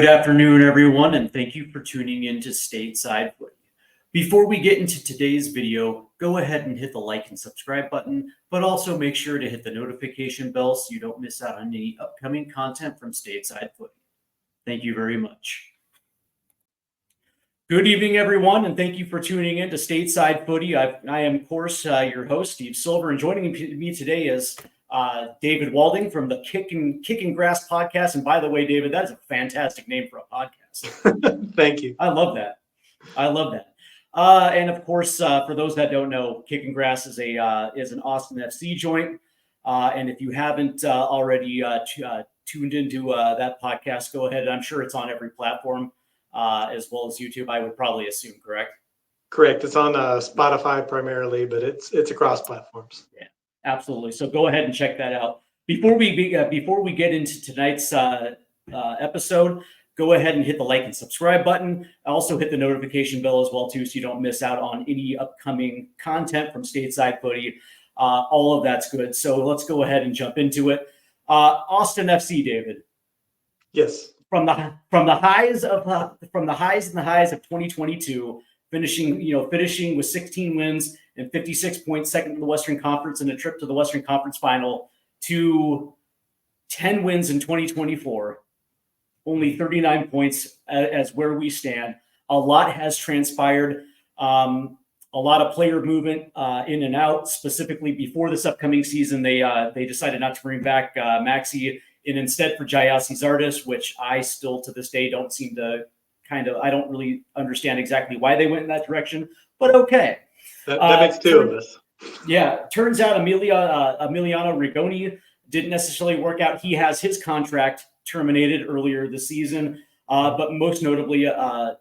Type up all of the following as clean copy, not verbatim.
Good afternoon, everyone, and thank you for tuning in to Stateside Footy. Before we get into today's video, go ahead and hit the like and subscribe button, but also make sure to hit the notification bell so you don't miss out on any upcoming content from Stateside Footy. Thank you very much. Good evening, everyone, and thank you for tuning in to Stateside Footy. I am, of course, your host, Steve Silver, and joining me today is David Walding from the Kicking Grass podcast. And by the way, David, that is a fantastic name for a podcast. Thank you. I love that. And of course, for those that don't know, Kicking Grass is an Austin FC joint. And if you haven't already tuned into that podcast, go ahead. I'm sure it's on every platform as well as YouTube. I would probably assume, correct? Correct. It's on Spotify primarily, but it's across platforms. Yeah. Absolutely. So go ahead and check that out. Before we get into tonight's episode, go ahead and hit the like and subscribe button. Also hit the notification bell as well too, so you don't miss out on any upcoming content from Stateside Footy. All of that's good. So let's go ahead and jump into it. Austin FC, David. Yes. From the highs of 2022, finishing with 16 wins and 56 points, second in the Western Conference and a trip to the Western Conference Final, to 10 wins in 2024, only 39 points as where we stand. A lot has transpired. A lot of player movement in and out. Specifically, before this upcoming season, they decided not to bring back Maxi and instead for Jayasi Zardes, which I still to this day don't seem to I don't really understand exactly why they went in that direction, but okay. That makes two of us. Yeah, turns out Emiliano Rigoni didn't necessarily work out. He has his contract terminated earlier this season, but most notably,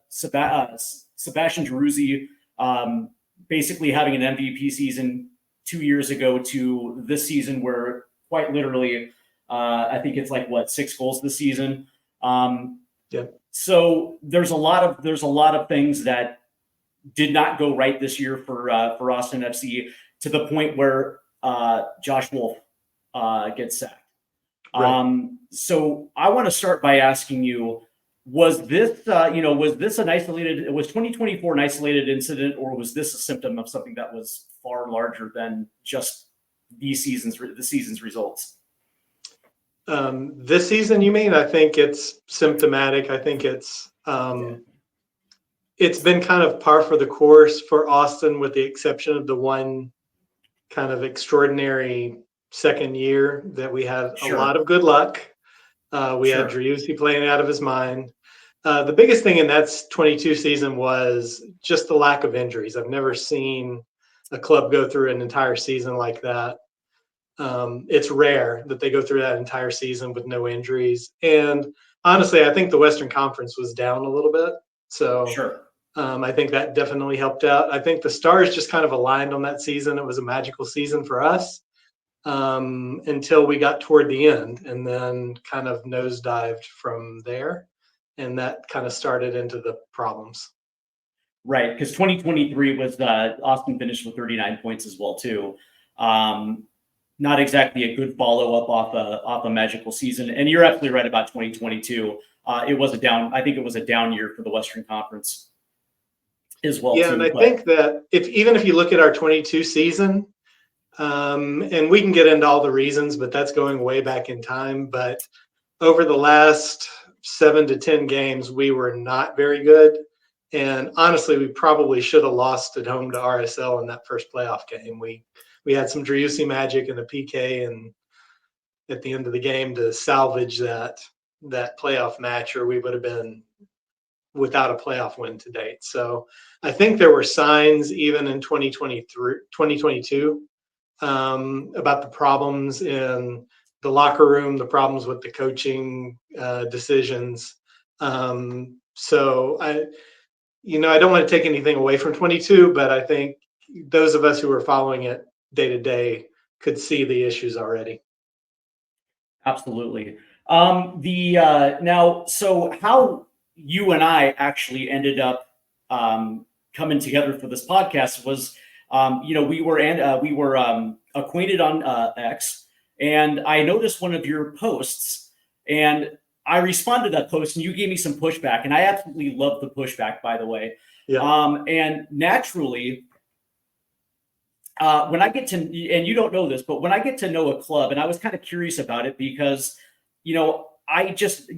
Sebastian Jeruzzi basically having an MVP season 2 years ago to this season, where quite literally, I think it's 6 goals this season. Yeah. So there's a lot of things that did not go right this year for Austin FC, to the point where Josh Wolff gets sacked. Right. So I want to start by asking you, was this 2024 an isolated incident, or was this a symptom of something that was far larger than just the season's results? This season, you mean? I think it's symptomatic. I think it's been kind of par for the course for Austin, with the exception of the one kind of extraordinary second year that we had a lot of good luck. We had Driussi playing out of his mind. The biggest thing in that 22 season was just the lack of injuries. I've never seen a club go through an entire season like that. It's rare that they go through that entire season with no injuries. And honestly, I think the Western Conference was down a little bit. So I think that definitely helped out. I think the stars just kind of aligned on that season. It was a magical season for us until we got toward the end, and then kind of nosedived from there. And that kind of started into the problems. Right, because 2023 was Austin finished with 39 points as well too. Not exactly a good follow-up off a magical season. And you're absolutely right about 2022. It was a down year for the Western Conference as well. Yeah, and I think that even if you look at our 22 season, and we can get into all the reasons, but that's going way back in time. But over the last 7 to 10 games, we were not very good. And honestly, we probably should have lost at home to RSL in that first playoff game. We had some Driussi magic and a PK and at the end of the game to salvage that playoff match, or we would have been without a playoff win to date. So I think there were signs even in 2022 about the problems in the locker room, the problems with the coaching decisions. So I don't want to take anything away from 22, but I think those of us who were following it day to day could see the issues already. Absolutely. Now, so how you and I actually ended up coming together for this podcast was, we were acquainted on X, and I noticed one of your posts, and I responded to that post and you gave me some pushback, and I absolutely love the pushback, by the way. Yeah. And naturally, when I get to, and you don't know this, but when I get to know a club, and I was kind of curious about it because, I just,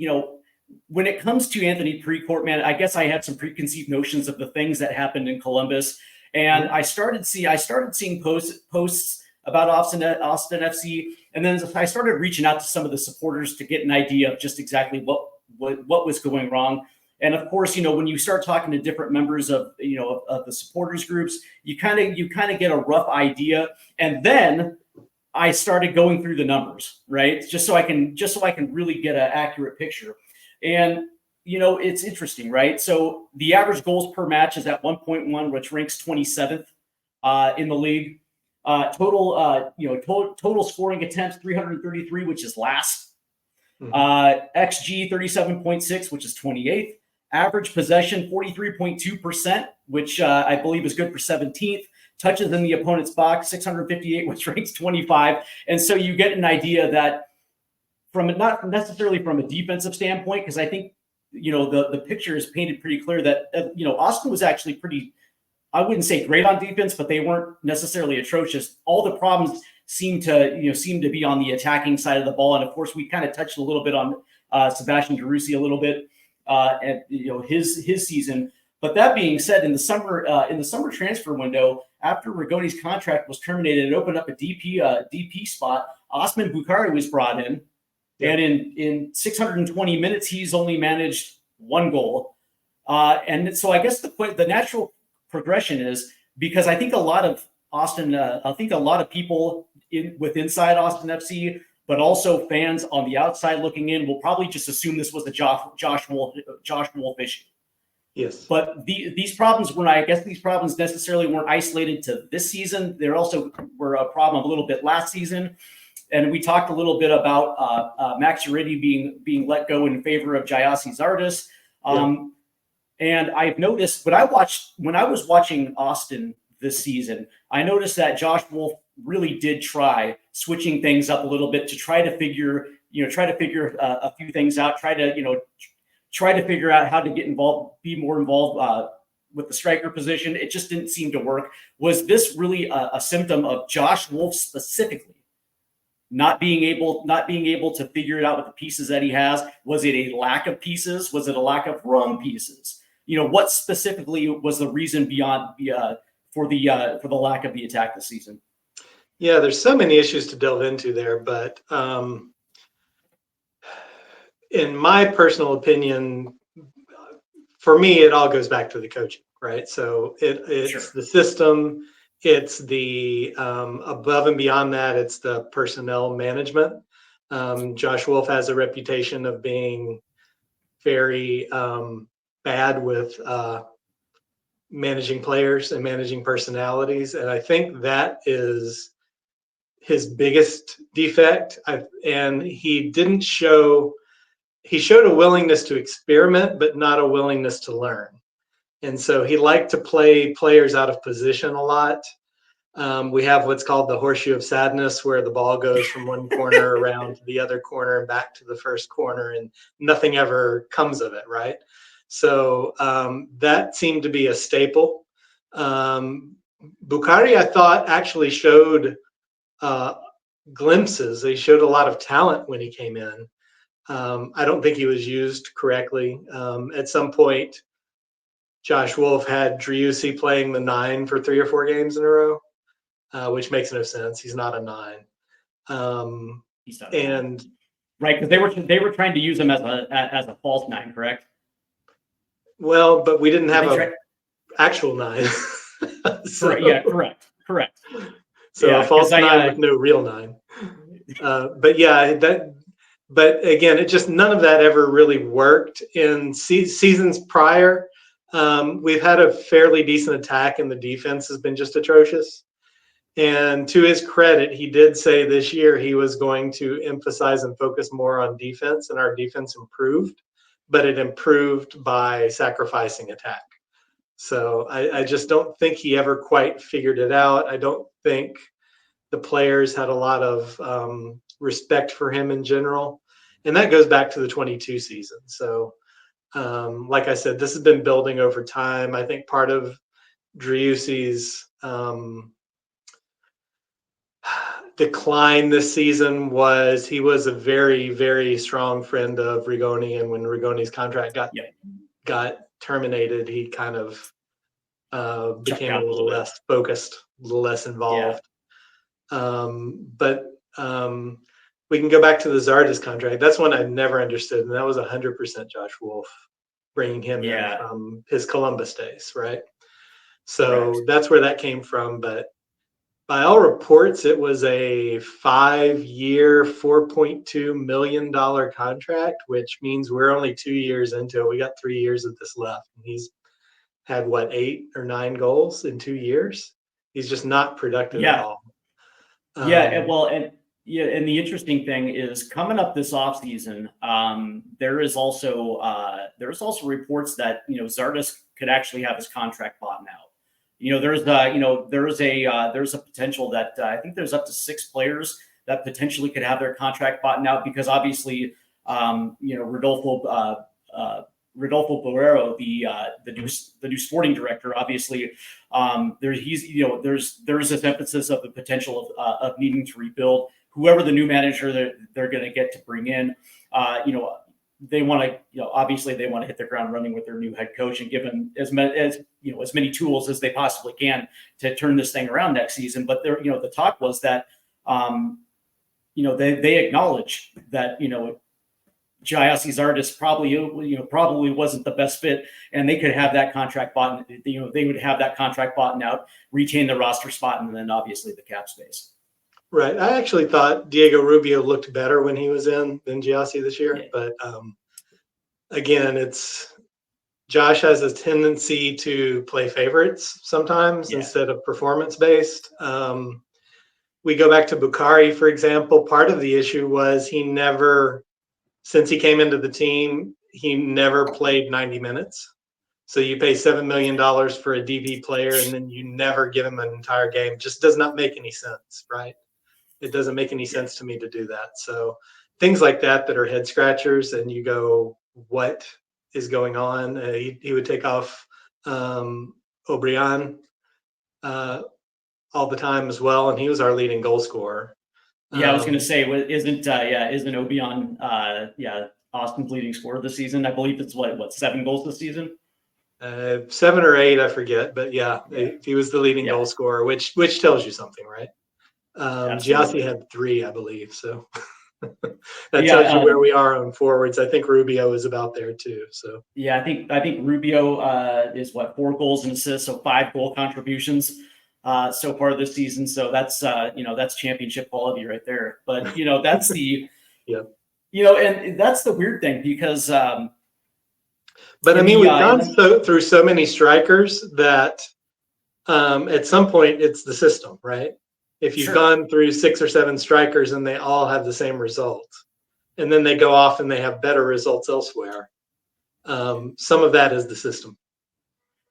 when it comes to Anthony Precourt, man, I guess I had some preconceived notions of the things that happened in Columbus. And I started seeing posts about Austin FC, and then I started reaching out to some of the supporters to get an idea of just exactly what was going wrong. And of course, when you start talking to different members of of the supporters groups, you kind of get a rough idea. And then I started going through the numbers, right, just so I can really get an accurate picture. And it's interesting, right? So the average goals per match is at 1.1, which ranks 27th in the league. Total scoring attempts 333, which is last. XG 37.6, which is 28th. Average possession 43.2%, which I believe is good for 17th. Touches in the opponent's box 658, which ranks 25. And so you get an idea that not necessarily from a defensive standpoint, because I think the picture is painted pretty clear that Austin was actually pretty, I wouldn't say great on defense, but they weren't necessarily atrocious. All the problems seem to be on the attacking side of the ball. And of course, we kind of touched a little bit on Sebastian Giroussi a little bit and his season. But that being said, in the summer transfer window, after Rigoni's contract was terminated, it opened up a DP spot. Osman Bukhari was brought in, and in 620 minutes, he's only managed one goal. And so I guess the natural progression is, because I think a lot of people inside Austin FC, but also fans on the outside looking in, will probably just assume this was a Josh Wolff issue. Yes. But these problems necessarily weren't isolated to this season. There also were a problem a little bit last season. And we talked a little bit about Max Uridi being let go in favor of Jayasi Zardes. And I've noticed when I was watching Austin this season, I noticed that Josh Wolff really did try switching things up a little bit to try to figure a few things out, try to figure out how to be more involved with the striker position. It just didn't seem to work. Was this really a symptom of Josh Wolff specifically not being able to figure it out with the pieces that he has? Was it a lack of pieces? Was it a lack of wrong pieces? What specifically was the reason for the lack of the attack this season? Yeah, there's so many issues to delve into there, but in my personal opinion, for me, it all goes back to the coaching, right? So it's the system, it's the above and beyond that, it's the personnel management. Josh Wolff has a reputation of being very bad with managing players and managing personalities, and I think that is his biggest defect. And he showed a willingness to experiment, but not a willingness to learn. And so he liked to play players out of position a lot. We have what's called the horseshoe of sadness, where the ball goes from one corner around to the other corner and back to the first corner, and nothing ever comes of it, right? So that seemed to be a staple. Bukhari, I thought, actually showed glimpses. He showed a lot of talent when he came in. I don't think he was used correctly. At some point, Josh Wolff had Driussi playing the 9 for 3 or 4 games in a row, which makes no sense. He's not a 9. He's not right, because they were trying to use him as a false 9, correct? Well, but we didn't have an actual 9. So, correct. So a false 9 with no real 9. But again, none of that ever really worked in seasons prior. We've had a fairly decent attack, and the defense has been just atrocious. And to his credit, he did say this year he was going to emphasize and focus more on defense, and our defense improved, but it improved by sacrificing attack. So I just don't think he ever quite figured it out. I don't think the players had a lot of respect for him in general. And that goes back to the 22 season. So, like I said, this has been building over time. I think part of Driussi's decline this season was he was a very, very strong friend of Rigoni, and when Rigoni's contract got terminated, he kind of became a little less focused, a little less involved. But we can go back to the Zardes contract. That's one I never understood, and that was 100% Josh Wolff bringing him in from his Columbus days, right? So that's where that came from. But by all reports, it was a 5-year, $4.2 million contract, which means we're only 2 years into it. We got 3 years of this left. And he's had, 8 or 9 goals in 2 years? He's just not productive at all. And the interesting thing is coming up this offseason, there's also reports that Zardes could actually have his contract bought out. There's a potential that I think there's up to 6 players that potentially could have their contract bought out, because obviously Rodolfo Barrero, the new sporting director, obviously there's this emphasis of the potential of needing to rebuild. Whoever the new manager they're going to get to bring in, they want to, obviously they want to hit the ground running with their new head coach and give them as many tools as they possibly can to turn this thing around next season. But the talk was that, they acknowledge that, Gyasi Zardes probably wasn't the best fit, and they could have that contract bought. They would have that contract bought out, retain the roster spot, and then obviously the cap space. Right. I actually thought Diego Rubio looked better when he was in than Gyasi this year. Yeah. But again, Josh has a tendency to play favorites sometimes instead of performance-based. We go back to Bukhari, for example. Part of the issue was since he came into the team, he never played 90 minutes. So you pay $7 million for a DP player, and then you never give him an entire game. Just does not make any sense, right? It doesn't make any sense to me to do that. So things like that are head scratchers, and you go, what is going on? He would take off O'Brien all the time as well, and he was our leading goal scorer. I was going to say, isn't Obion Austin's leading scorer this season? I believe it's what 7 goals this season. 7 or 8, I forget, but he was the leading goal scorer, which tells you something, right? Gyasi had 3, I believe. So that tells you where we are on forwards. I think Rubio is about there too. So I think Rubio is 4 goals and assists, so 5 goal contributions so far this season. So that's that's championship quality right there. But that's the and that's the weird thing, because but I mean, we've gone through so many strikers that at some point it's the system, right? If you've gone through 6 or 7 strikers and they all have the same result, and then they go off and they have better results elsewhere, some of that is the system.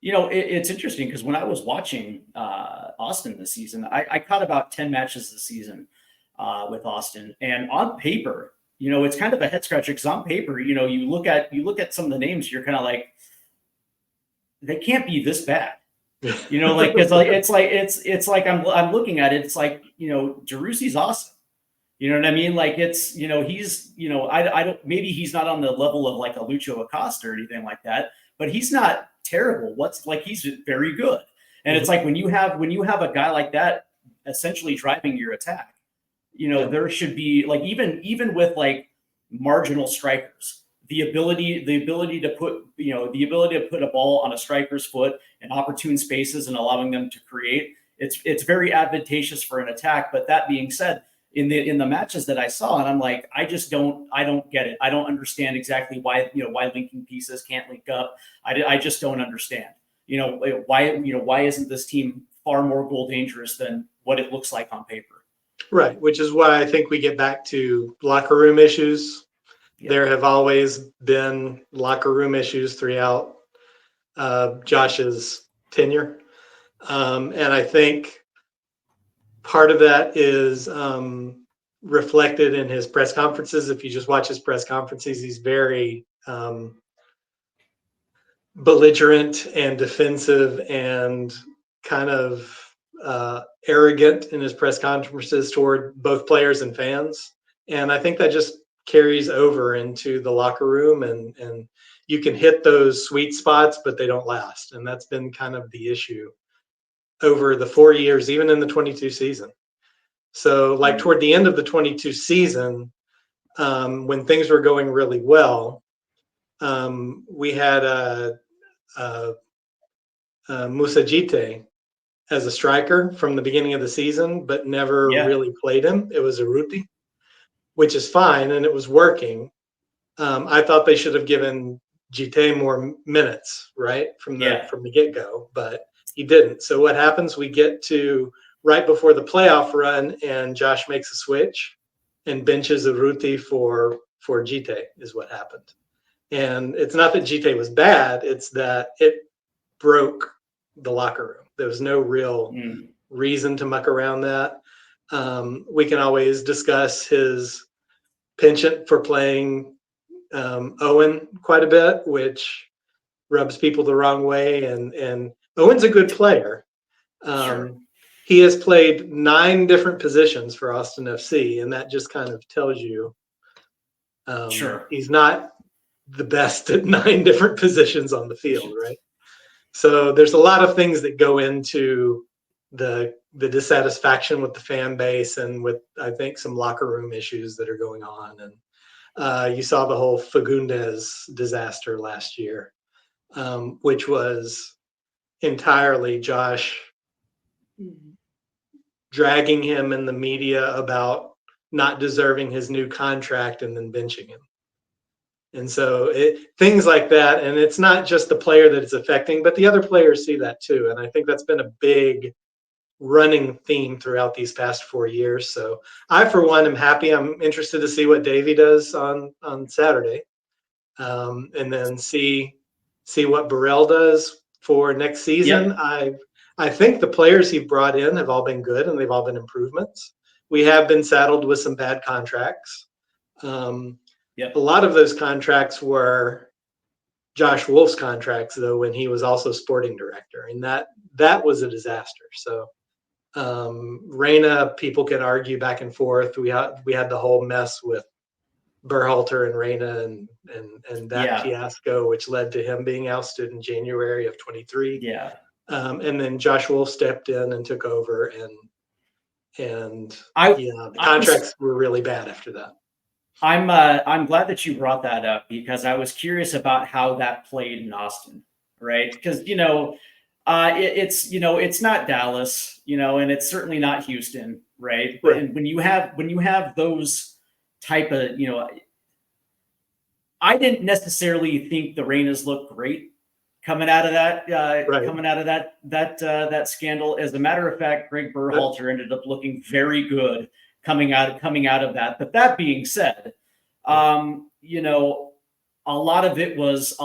It's interesting because when I was watching Austin this season, I caught about 10 matches this season with Austin, and on paper, it's kind of a head scratcher, because on paper, you look at some of the names, you're kind of like, they can't be this bad. Because it's like I'm looking at it. It's like, Driussi's awesome. You know what I mean? Like he's I don't, maybe he's not on the level of like a Lucho Acosta or anything like that, but he's not terrible. He's very good. And it's like when you have a guy like that essentially driving your attack, there should be even with marginal strikers, the ability to put a ball on a striker's foot in opportune spaces and allowing them to create, it's very advantageous for an attack. But that being said, in the matches that I saw, and I'm like, I don't get it. I don't understand exactly why linking pieces can't link up. I just don't understand. Why isn't this team far more goal dangerous than what it looks like on paper? Right, which is why I think we get back to locker room issues. There have always been locker room issues throughout Josh's tenure. And I think part of that is reflected in his press conferences. If you just watch his press conferences, he's very belligerent and defensive and kind of arrogant in his press conferences toward both players and fans. And I think that just carries over into the locker room, and you can hit those sweet spots, but they don't last. And that's been kind of the issue over the 4 years, even in the 22 season. So like toward the end of the 22 season, when things were going really well, we had Musajite as a striker from the beginning of the season, but never really played him. It was Aruti, which is fine, and it was working. I thought they should have given Jite more minutes, right, from the get-go, but he didn't. So what happens? We get to right before the playoff run, and Josh makes a switch and benches Aruti for Jite is what happened. And it's not that Jite was bad; it's that it broke the locker room. There was no real reason to muck around that. We can always discuss his penchant for playing Owen quite a bit, which rubs people the wrong way. And Owen's a good player. He has played 9 different positions for Austin FC, and that just kind of tells you he's not the best at 9 different positions on the field, right? So there's a lot of things that go into the dissatisfaction with the fan base and with, I think, some locker room issues that are going on. And you saw the whole Fagundes disaster last year, which was entirely Josh dragging him in the media about not deserving his new contract and then benching him. And so things like that, and it's not just the player that it's affecting, but the other players see that too. And I think that's been a big running theme throughout these past 4 years. So I, for one, am happy. I'm interested to see what Davey does on Saturday, and then see what Burrell does for next season. I think the players he brought in have all been good, and they've all been improvements. We have been saddled with some bad contracts. A lot of those contracts were Josh Wolff's contracts, though, when he was also sporting director, and that was a disaster. So Reyna, people can argue back and forth. We had the whole mess with Berhalter and Reyna and that fiasco, which led to him being ousted in January of 23. And then Josh Wolff stepped in and took over, and the contracts were really bad after that. I'm glad that you brought that up, because I was curious about how that played in Austin, right? Because it's not Dallas, and it's certainly not Houston, right? And when you have those type of, I didn't necessarily think the Reynas looked great coming out of that that scandal. As a matter of fact, Greg Berhalter ended up looking very good coming out of that. But that being said, a lot of it was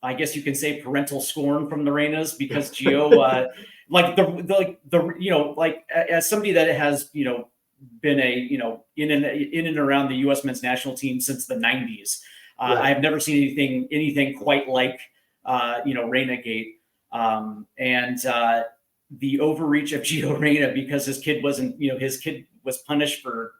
I guess you can say parental scorn from the Reynas, because Gio, as somebody that has been in and around the U.S. men's national team since the 90s, I have never seen anything quite like Reyna Gate, and the overreach of Gio Reyna, because his kid was punished for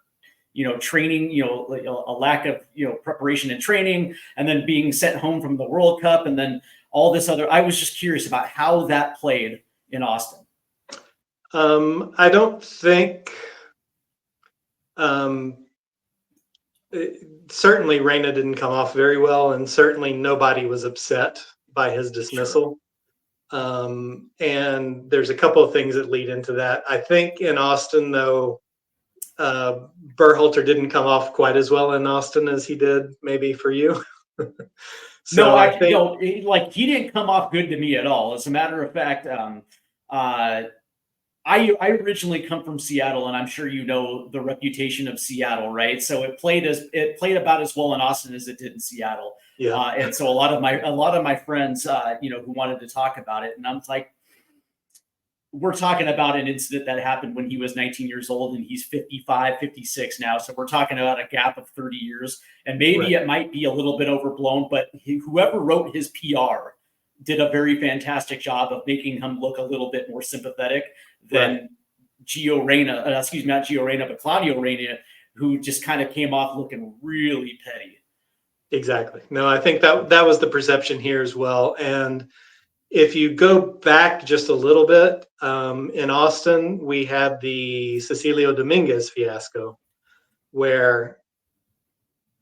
training, a lack of preparation and training, and then being sent home from the World Cup, and then all this other. I was just curious about how that played in Austin. I don't think. Certainly Reyna didn't come off very well, and certainly nobody was upset by his dismissal. And there's a couple of things that lead into that. I think in Austin, though, Berhalter didn't come off quite as well in Austin as he did maybe for you. So I think he didn't come off good to me at all. As a matter of fact, I originally come from Seattle, and I'm sure you know the reputation of Seattle, right? So it played about as well in Austin as it did in Seattle. And so a lot of my friends, who wanted to talk about it, and I'm like, we're talking about an incident that happened when he was 19 years old, and he's 55, 56 now. So we're talking about a gap of 30 years, and maybe it might be a little bit overblown, but whoever wrote his PR did a very fantastic job of making him look a little bit more sympathetic than Gio Reyna, not Gio Reyna, but Claudio Reyna, who just kind of came off looking really petty. Exactly. No, I think that was the perception here as well. And if you go back just a little bit, in Austin, we had the Cecilio Dominguez fiasco, where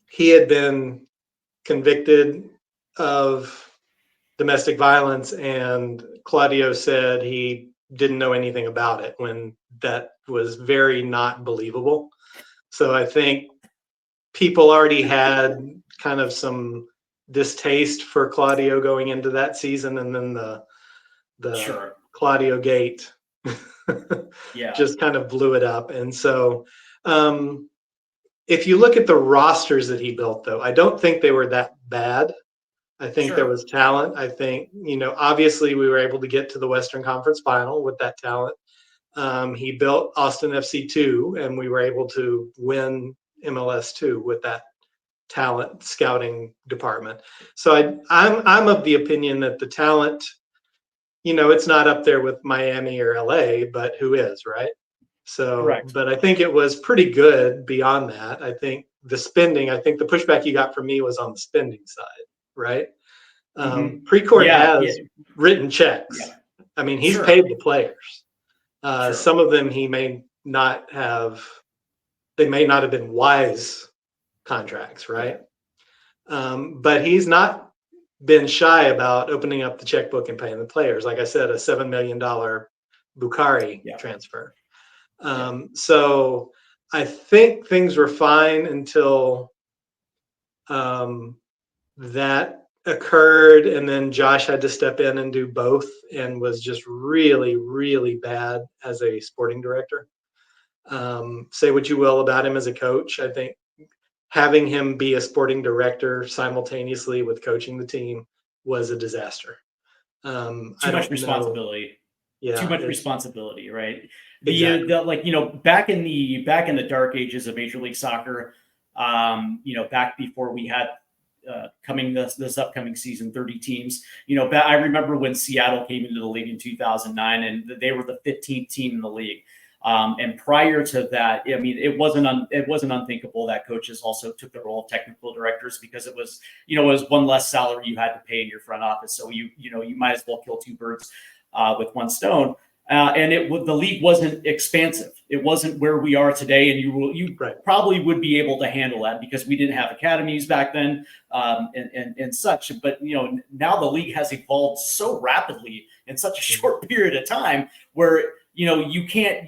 he had been convicted of domestic violence, and Claudio said he didn't know anything about it, when that was very not believable. So I think people already had kind of some distaste for Claudio going into that season, and then the Claudio gate just kind of blew it up. And so if you look at the rosters that he built, though, I don't think they were that bad. I think there was talent. I think, obviously we were able to get to the Western Conference Final with that talent. He built Austin FC 2, and we were able to win MLS 2 with that talent scouting department. So I'm of the opinion that the talent, it's not up there with Miami or LA, but who is, right? So, but I think it was pretty good beyond that. I think the pushback you got from me was on the spending side, right? Precourt has written checks. I mean, he's paid the players. Some of them they may not have been wise contracts, right? But he's not been shy about opening up the checkbook and paying the players. Like I said, a $7 million Bukhari transfer. So I think things were fine until that occurred, and then Josh had to step in and do both, and was just really, really bad as a sporting director. Say what you will about him as a coach. I think having him be a sporting director simultaneously with coaching the team was a disaster. Too much responsibility. Yeah, too much responsibility, right? Exactly. Back in the dark ages of Major League Soccer, back before we had this upcoming season, 30 teams. I remember when Seattle came into the league in 2009, and they were the 15th team in the league. And prior to that, I mean, it wasn't unthinkable that coaches also took the role of technical directors, because it was one less salary you had to pay in your front office. So you might as well kill two birds with one stone. And the league wasn't expansive. It wasn't where we are today, and you probably would be able to handle that because we didn't have academies back then, and such. But now the league has evolved so rapidly in such a short period of time, where you can't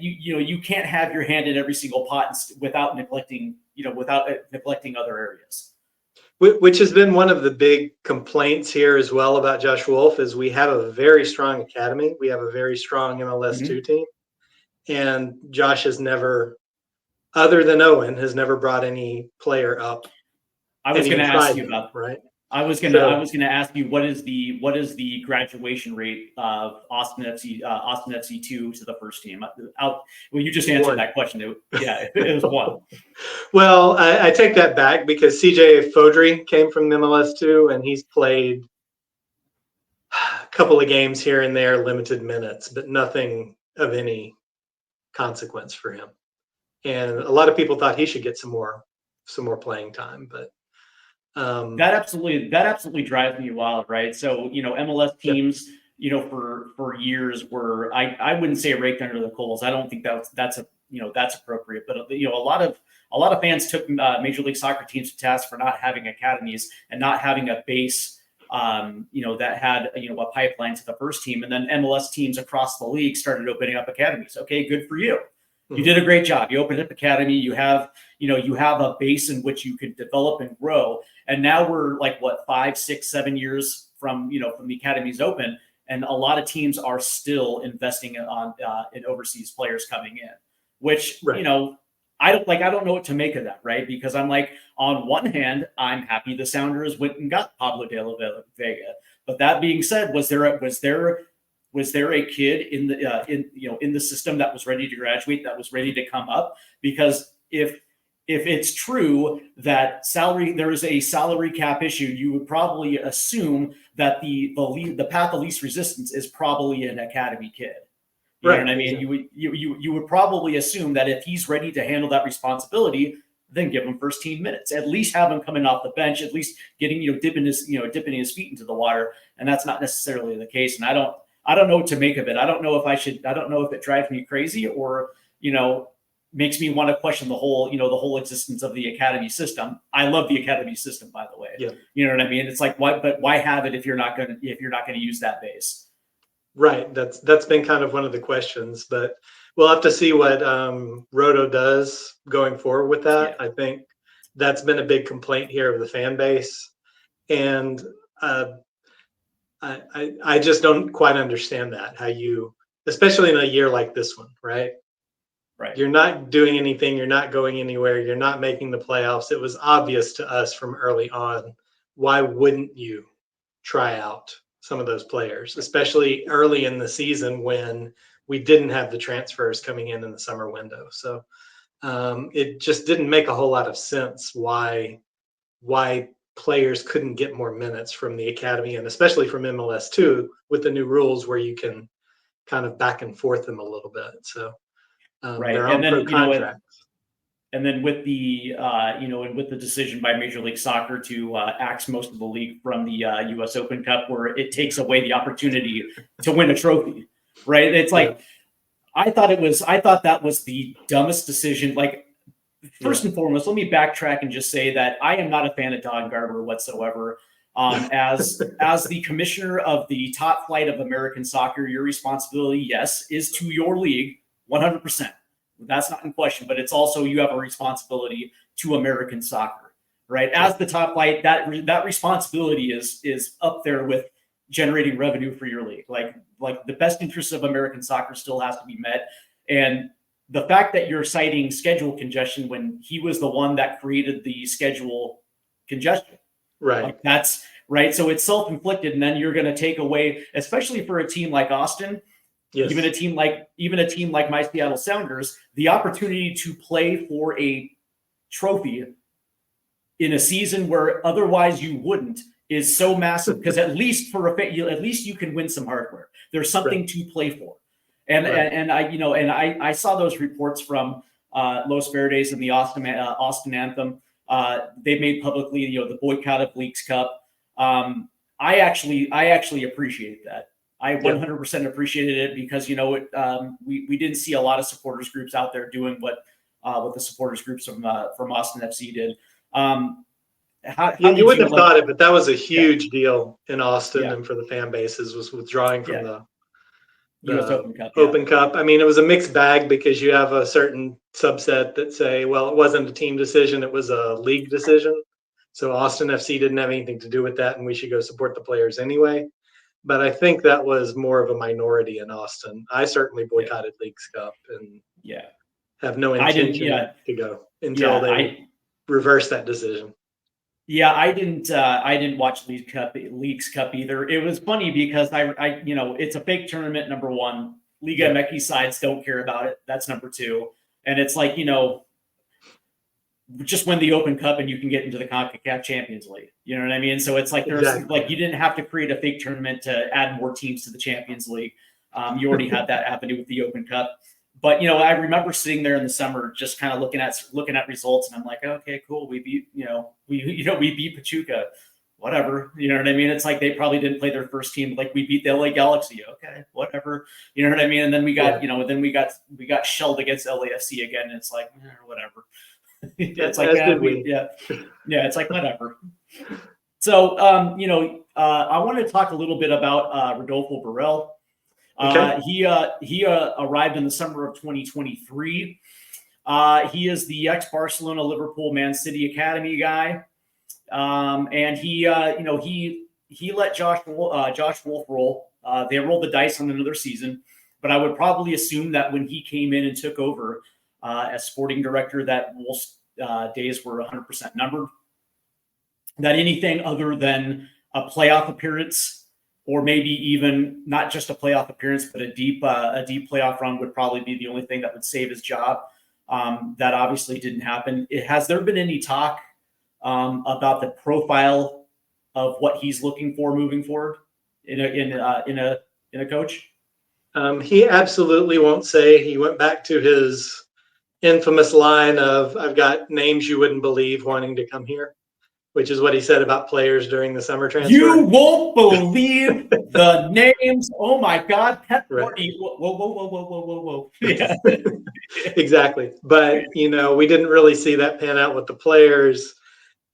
have your hand in every single pot without neglecting other areas. Which has been one of the big complaints here as well about Josh Wolff, is we have a very strong academy. We have a very strong MLS 2 team. And Josh has never, other than Owen, has never brought any player up. I was going to ask you about right. I was going to ask you, what is the graduation rate of Austin FC 2 to the first team? Well, you just answered that question. It was 1. Well, I take that back, because CJ Fodry came from MLS 2, and he's played a couple of games here and there, limited minutes, but nothing of any consequence for him. And a lot of people thought he should get some more playing time, but that absolutely drives me wild, right? So MLS teams, for years were, I wouldn't say raked under the coals. I don't think that's appropriate, but a lot of fans took Major League Soccer teams to task for not having academies and not having a base, that had a pipeline to the first team, and then MLS teams across the league started opening up academies. Okay, good for you. You did a great job. You opened up academy. You have a base in which you could develop and grow. And now we're like 5, 6, 7 years from the academies open, and a lot of teams are still investing in overseas players coming in, which I don't know what to make of that, right? Because I'm like, on one hand, I'm happy the Sounders went and got Pablo de la Vega, but that being said, was there was there a kid in the system that was ready to graduate, that was ready to come up? Because if it's true that there is a salary cap issue, you would probably assume that the path of least resistance is probably an academy kid. You know what I mean? You would probably assume that if he's ready to handle that responsibility, then give him first team minutes. At least have him coming off the bench, at least getting dipping his feet into the water. And that's not necessarily the case. And I don't know what to make of it. I don't know if it drives me crazy or makes me want to question the whole existence of the academy system. I love the academy system, by the way. Yeah. You know what I mean? It's like, why have it if you're not going to use that base? Right. That's been kind of one of the questions, but we'll have to see what Roto does going forward with that. Yeah. I think that's been a big complaint here of the fan base, and I just don't quite understand that, how you, especially in a year like this one, right? Right. You're not doing anything. You're not going anywhere. You're not making the playoffs. It was obvious to us from early on. Why wouldn't you try out some of those players, especially early in the season when we didn't have the transfers coming in the summer window? So it just didn't make a whole lot of sense why players couldn't get more minutes from the academy, and especially from MLS2 with the new rules where you can kind of back and forth them a little bit. So right. Their own pro contracts. And then with the and with the decision by Major League Soccer to axe most of the league from the U.S. Open Cup, where it takes away the opportunity to win a trophy, right? It's like I thought that was the dumbest decision. Like, first and foremost, let me backtrack and just say that I am not a fan of Don Garber whatsoever. As the commissioner of the top flight of American soccer, your responsibility, yes, is to your league 100%. That's not in question, but it's also, you have a responsibility to American soccer, right? As the top flight, that responsibility is up there with generating revenue for your league. Like the best interests of American soccer still has to be met. And the fact that you're citing schedule congestion when he was the one that created the schedule congestion, right? Like, that's right. So it's self-inflicted, and then you're going to take away, especially for a team like Austin. Yes. Even a team like my Seattle Sounders, the opportunity to play for a trophy in a season where otherwise you wouldn't is so massive, because at least you can win some hardware. There's something to play for, and I saw those reports from Los Verdes and the Austin Anthem. They made publicly the boycott of Leagues Cup. I actually appreciate that. I 100% appreciated it, because we didn't see a lot of supporters groups out there doing what the supporters groups from Austin FC did. You wouldn't have thought it, but that was a huge deal in Austin and for the fan bases, was withdrawing from the US Open Cup. Open Cup. I mean, it was a mixed bag, because you have a certain subset that say, well, it wasn't a team decision, it was a league decision. So Austin FC didn't have anything to do with that, and we should go support the players anyway. But I think that was more of a minority in Austin. I certainly boycotted Leagues Cup and have no intention to go until they reverse that decision. Yeah, I didn't watch Leagues Cup either. It was funny because I it's a fake tournament, number one. Liga MX sides don't care about it. That's number two. And it's like, just win the Open Cup and you can get into the CONCACAF Champions League. You know what I mean? So it's like you didn't have to create a fake tournament to add more teams to the Champions League. You already had that avenue with the Open Cup. But I remember sitting there in the summer just kind of looking at results, and I'm like, okay, cool. We beat we beat Pachuca. Whatever. You know what I mean? It's like they probably didn't play their first team, like we beat the LA Galaxy. Okay, whatever. You know what I mean? And then we got we got shelled against LAFC again, and it's like, whatever. It's like it's like whatever. So I want to talk a little bit about Rodolfo Burrell. He arrived in the summer of 2023. He is the ex-Barcelona, Liverpool, Man City academy guy, and he let Josh Wolff roll. They rolled the dice on another season, but I would probably assume that when he came in and took over as sporting director, that Wolff's days were 100% numbered. That anything other than a playoff appearance or maybe even not just a playoff appearance, but a deep playoff run would probably be the only thing that would save his job. That obviously didn't happen. Has there been any talk about the profile of what he's looking for moving forward in a coach? He absolutely won't say. He went back to his infamous line of, "I've got names you wouldn't believe wanting to come here," which is what he said about players during the summer transfer. You won't believe the names. Oh my God, Pep Right. Guardiola. Whoa. Yeah. Exactly. But, we didn't really see that pan out with the players.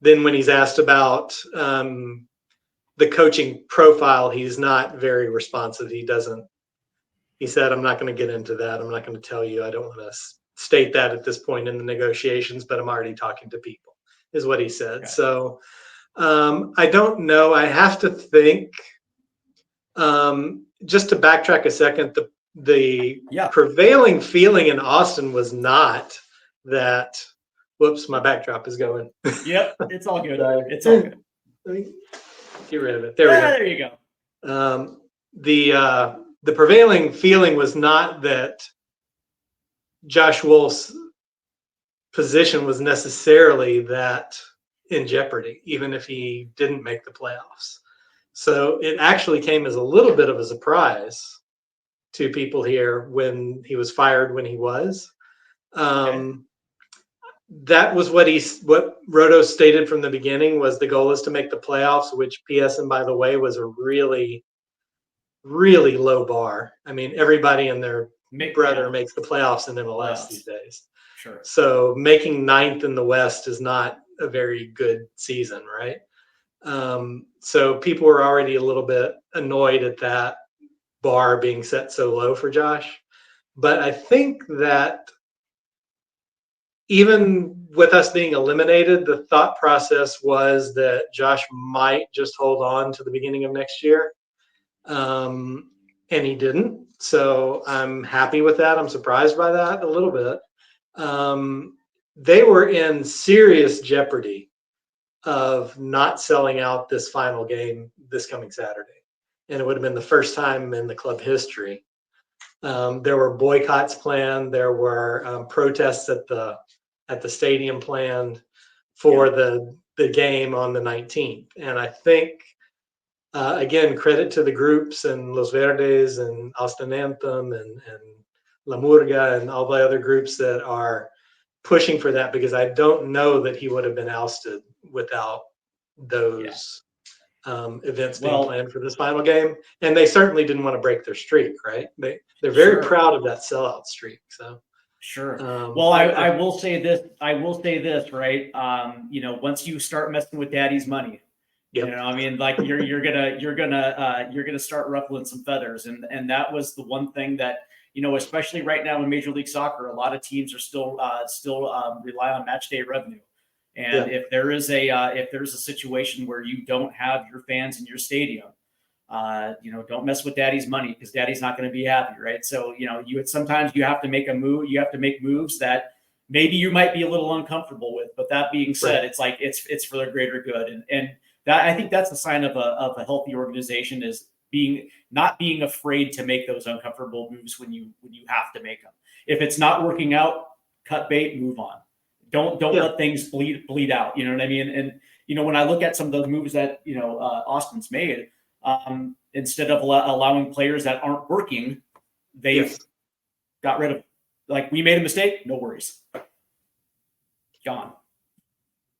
Then when he's asked about the coaching profile, he's not very responsive. He said, "I'm not going to get into that. I'm not going to tell you. I don't want to state that at this point in the negotiations, but I'm already talking to people," is what he said. Okay. So I don't know. I have to think, just to backtrack a second, the prevailing feeling in Austin was not that, whoops, my backdrop is going. Yep, it's all good. It's all good. Let me get rid of it. There we go. There you go. The prevailing feeling was not that Josh Wolff's position was necessarily that in jeopardy, even if he didn't make the playoffs. So it actually came as a little bit of a surprise to people here when he was fired when he was. That was what Roto stated from the beginning, was the goal is to make the playoffs, which PS, and by the way, was a really, really low bar. I mean, everybody and their brother makes the playoffs in MLS these days. Sure. So making 9th in the West is not a very good season, right? So people were already a little bit annoyed at that bar being set so low for Josh. But I think that even with us being eliminated, the thought process was that Josh might just hold on to the beginning of next year. And he didn't. So I'm happy with that. I'm surprised by that a little bit. They were in serious jeopardy of not selling out this final game this coming Saturday. And it would have been the first time in the club history. There were boycotts planned. There were protests at the stadium planned for the game on the 19th. And I think, again, credit to the groups and Los Verdes and Austin Anthem and La Murga and all the other groups that are pushing for that, because I don't know that he would have been ousted without those events being planned for this final game. And they certainly didn't want to break their streak, right? They're very proud of that sellout streak. So sure. Well, I will say this. Right? Once you start messing with daddy's money, I mean, like you're gonna start ruffling some feathers, and that was the one thing that, especially right now in Major League Soccer, a lot of teams are still rely on match day revenue. And if there is a situation where you don't have your fans in your stadium, don't mess with daddy's money, because daddy's not going to be happy, right? So sometimes you have to make a move. You have to make moves that maybe you might be a little uncomfortable with. But that being said, it's like it's for the greater good, and that, I think that's a sign of a healthy organization, is not being afraid to make those uncomfortable moves when you have to make them. If it's not working out, cut bait, move on. Don't let things bleed out. You know what I mean? And when I look at some of those moves that Austin's made, instead of allowing players that aren't working, they've got rid of. Like, we made a mistake, no worries, gone.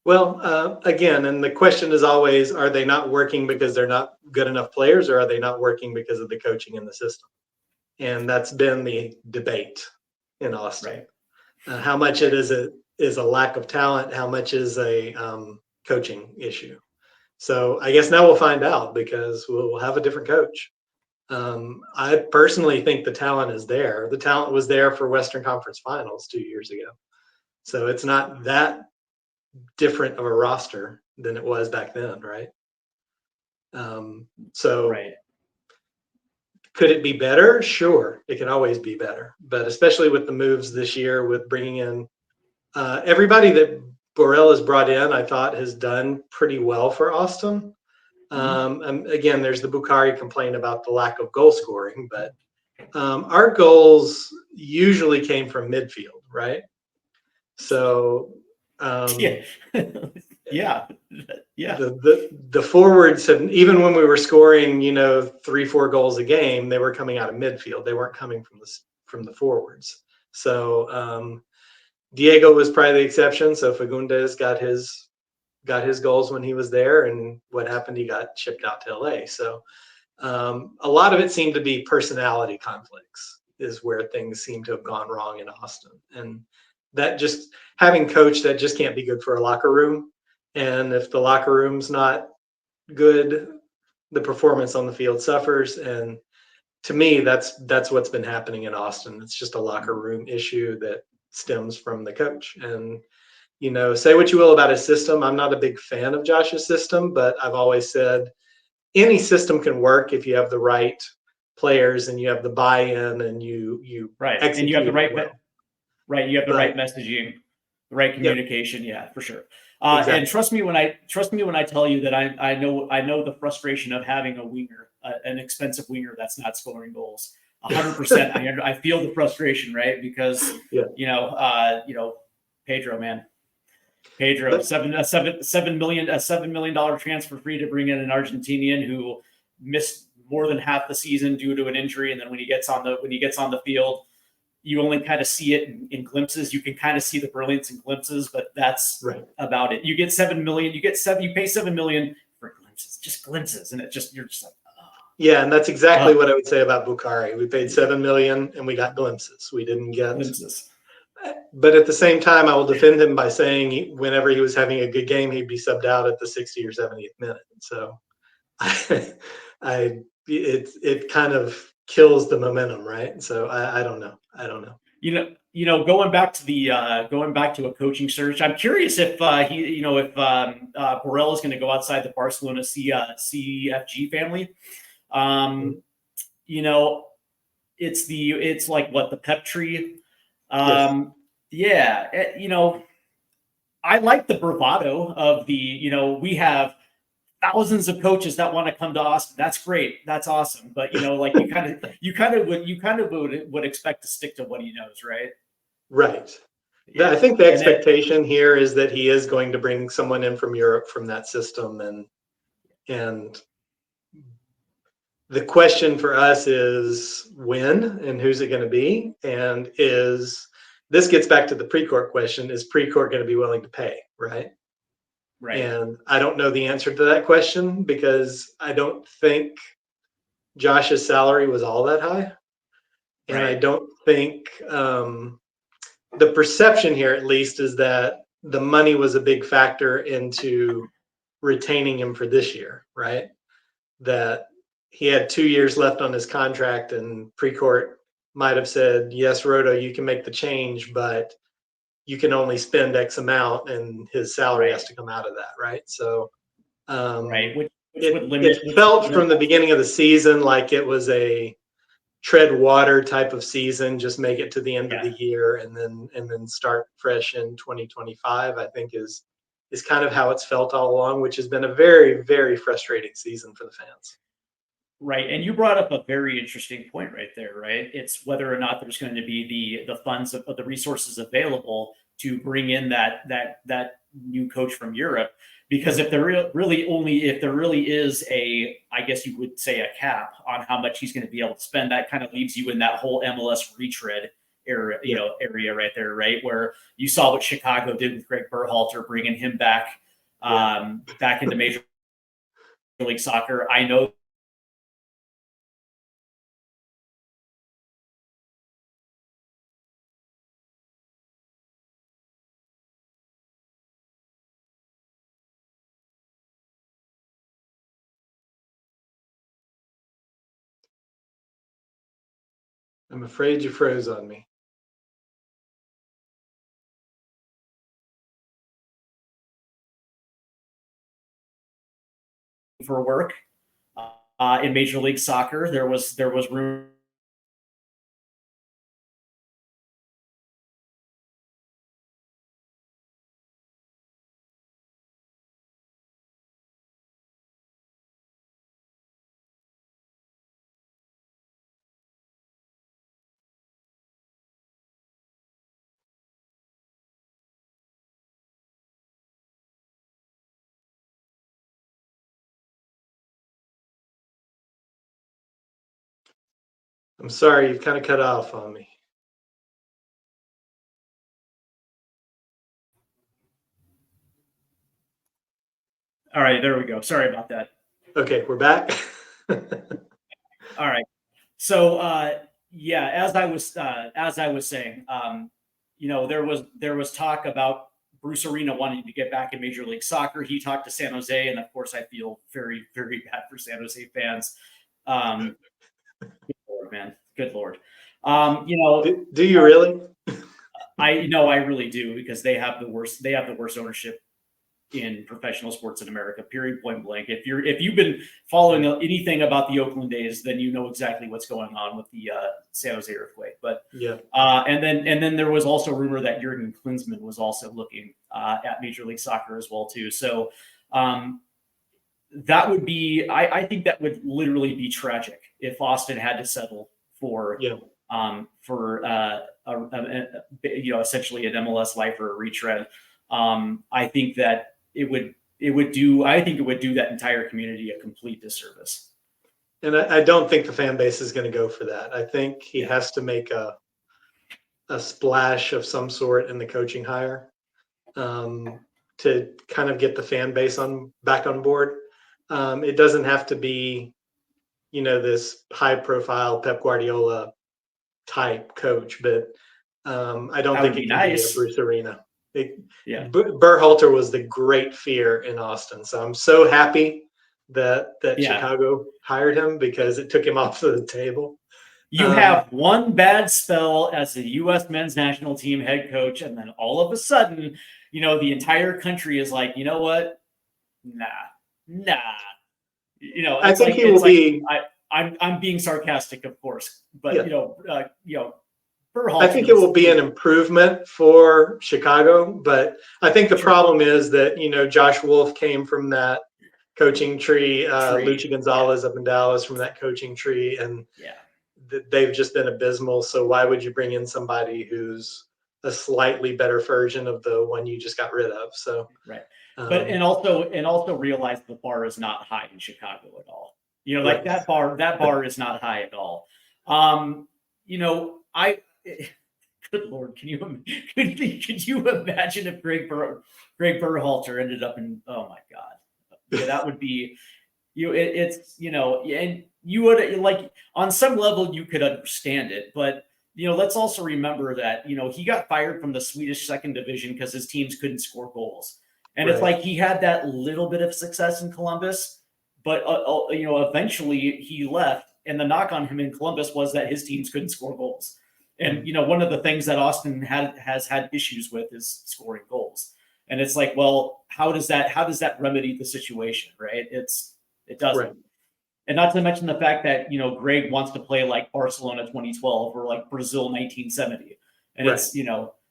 Well, again, and the question is always, are they not working because they're not good enough players, or are they not working because of the coaching in the system? And that's been the debate in Austin. Right. How much it is a lack of talent, how much is a coaching issue. So I guess now we'll find out, because we'll have a different coach. I personally think the talent is there. The talent was there for Western Conference Finals 2 years ago. So it's not that different of a roster than it was back then, right? Could it be better? Sure, it can always be better. But especially with the moves this year, with bringing in everybody that Borrell has brought in, I thought has done pretty well for Austin. And again, there's the Bukhari complaint about the lack of goal scoring, but our goals usually came from midfield, right? So Yeah. Yeah. Yeah. the forwards have, even when we were scoring, 3-4 goals a game, they were coming out of midfield. They weren't coming from the forwards. So Diego was probably the exception. So Fagundes got his goals when he was there, and what happened? He got shipped out to LA. So a lot of it seemed to be personality conflicts is where things seem to have gone wrong in Austin, and that just having coach that just can't be good for a locker room. And if the locker room's not good, the performance on the field suffers. And to me, that's what's been happening in Austin. It's just a locker room issue that stems from the coach. And say what you will about his system. I'm not a big fan of Josh's system, but I've always said any system can work if you have the right players and you have the buy-in and you Right. execute And you have the right, well. right. You have the But right messaging, the right communication. Yeah, for sure. exactly. And trust me when I tell you that I know the frustration of having a winger, an expensive winger that's not scoring goals. 100%. I feel the frustration, right? Because Yeah. Pedro, man, Pedro, But $7 million transfer fee to bring in an Argentinian who missed more than half the season due to an injury, and then when he gets on the field, you only kind of see it in glimpses. You can kind of see the brilliance in glimpses, but that's right. about it. You get $7 million. You pay $7 million for glimpses, just glimpses, and you're just like, oh. Yeah, and that's exactly what I would say about Bukhari. We paid $7 million and we got glimpses. We didn't get glimpses. But at the same time, I will defend him by saying whenever he was having a good game, he'd be subbed out at the 60th or 70th minute. So it kind of kills the momentum, right? So I don't know. Going back to a coaching search, I'm curious if Borrell is going to go outside the Barcelona CFG family. It's like what, the pep tree. Yes. Yeah, I like the bravado of we have thousands of coaches that want to come to Austin. That's great. That's awesome. But like you kind of would expect to stick to what he knows, right? Right. Yeah. I think the expectation here is that he is going to bring someone in from Europe from that system, and the question for us is when and who's it going to be, and this gets back to the Precourt question: is Precourt going to be willing to pay? Right. Right. And I don't know the answer to that question because I don't think Josh's salary was all that high, and I don't think the perception here, at least, is that the money was a big factor into retaining him for this year, right? That he had 2 years left on his contract, and Precourt might have said, yes, Roto, you can make the change, but you can only spend X amount, and his salary has to come out of that, right? So which it felt from the beginning of the season like it was a tread water type of season, just make it to the end of the year and then start fresh in 2025, I think is kind of how it's felt all along, which has been a very, very frustrating season for the fans. Right. And you brought up a very interesting point right there, right? It's whether or not there's going to be the funds of the resources available to bring in that new coach from Europe. Because if there really is I guess you would say, a cap on how much he's going to be able to spend, that kind of leaves you in that whole MLS retread area, area right there, right? Where you saw what Chicago did with Greg Berhalter, bringing him back into Major League Soccer. I know I'm afraid you froze on me. for work in Major League Soccer. There was room I'm sorry, you've kind of cut off on me. All right, there we go. Sorry about that. Okay, we're back. All right. So yeah, as I was saying, there was talk about Bruce Arena wanting to get back in Major League Soccer. He talked to San Jose, and of course, I feel very, very bad for San Jose fans. Good Lord, man, good Lord. Do you really? I really do, because they have the worst ownership in professional sports in America, period, point blank. If you've been following anything about the Oakland A's, then you know exactly what's going on with the San Jose Earthquake. But yeah, and then there was also rumor that Jurgen Klinsmann was also looking at Major League Soccer as well too. So that would be, I think that would literally be tragic if Austin had to settle for essentially an MLS life or a retread. I think that it would do that entire community a complete disservice. And I don't think the fan base is going to go for that. I think he has to make a splash of some sort in the coaching hire to kind of get the fan base back on board. It doesn't have to be, this high profile Pep Guardiola type coach, but I don't think it can be a Bruce Arena. Berhalter was the great fear in Austin. So I'm so happy that Chicago hired him, because it took him off of the table. You have one bad spell as the U.S. men's national team head coach, and then all of a sudden, the entire country is like, you know what? Nah. I think he will be. I'm being sarcastic, of course, but I think it will be an improvement for Chicago, but I think the problem is that, Josh Wolff came from that coaching tree, Lucha Gonzalez up in Dallas from that coaching tree, and they've just been abysmal. So why would you bring in somebody who's a slightly better version of the one you just got rid of? So right. But and also realize the bar is not high in Chicago at all. That bar is not high at all. Good Lord, could you imagine if Greg Berhalter ended up in? Oh my God, that would be and you would, on some level you could understand it, but let's also remember that he got fired from the Swedish second division because his teams couldn't score goals, and it's like he had that little bit of success in Columbus, but eventually he left, and the knock on him in Columbus was that his teams couldn't score goals. And one of the things that Austin has had issues with is scoring goals. And it's like, well, how does that remedy the situation, right? It doesn't. Right. And not to mention the fact that Greg wants to play like Barcelona 2012 or like Brazil 1970, and it's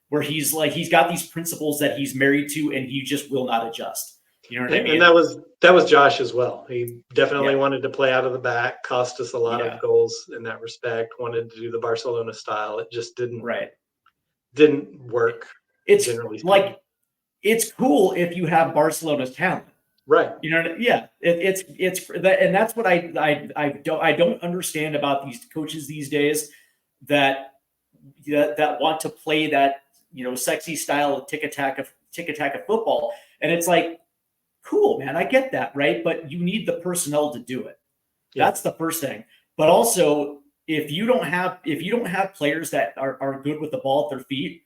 where he's got these principles that he's married to, and he just will not adjust. You know what I mean? And that was Josh as well. He definitely wanted to play out of the back, cost us a lot of goals in that respect, wanted to do the Barcelona style. It just didn't work. It's generally like, it's cool if you have Barcelona's talent. Right. It's that, and that's what I don't understand about these coaches these days that want to play that, sexy style of tic-tac of football. And it's like, cool, man, I get that, right? But you need the personnel to do it. That's the first thing. But also, if you don't have players that are good with the ball at their feet,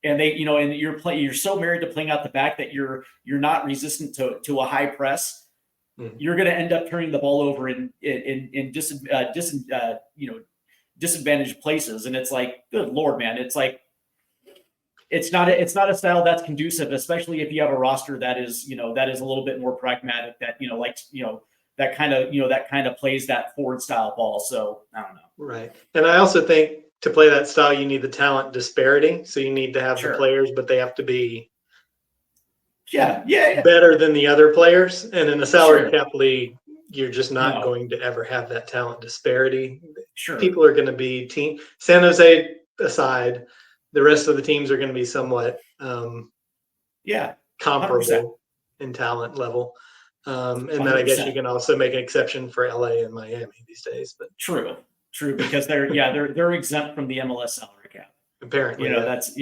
and they, and you're so married to playing out the back that you're not resistant to a high press, you're going to end up turning the ball over in disadvantaged places. And it's like, good Lord, man, it's like, it's not a style that's conducive, especially if you have a roster that is a little bit more pragmatic, that that kind of plays that forward style ball. So I don't know. Right. And I also think to play that style, you need the talent disparity. So you need to have the players, but they have to be better than the other players. And in a salary cap league, you're just not going to ever have that talent disparity. People are going to be San Jose aside, the rest of the teams are going to be somewhat comparable in talent level. And then I guess you can also make an exception for LA and Miami these days. But true. true, because they're exempt from the MLS salary cap. Apparently, That's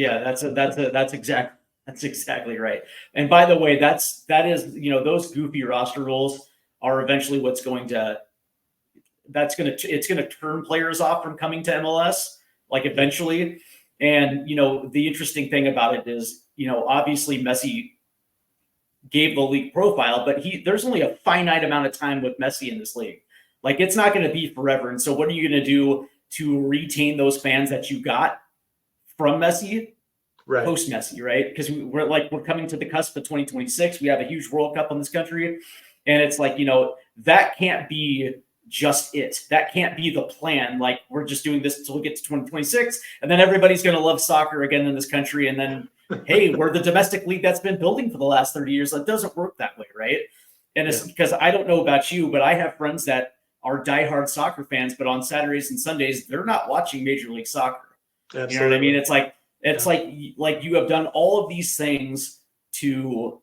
exactly right. And by the way, that is those goofy roster rules are eventually what's going to it's going to turn players off from coming to MLS, like eventually. And the interesting thing about it is obviously Messi gave the league profile, but there's only a finite amount of time with Messi in this league. Like, it's not going to be forever. And so what are you going to do to retain those fans that you got from Messi, right, post Messi, right? Because we're coming to the cusp of 2026. We have a huge World Cup in this country. And it's like, that can't be just it. That can't be the plan. Like, we're just doing this until we get to 2026. And then everybody's going to love soccer again in this country. And then, hey, we're the domestic league that's been building for the last 30 years. That doesn't work that way, right? And it's because I don't know about you, but I have friends that are diehard soccer fans, but on Saturdays and Sundays, they're not watching Major League Soccer. Absolutely. You know what I mean? It's like you have done all of these things to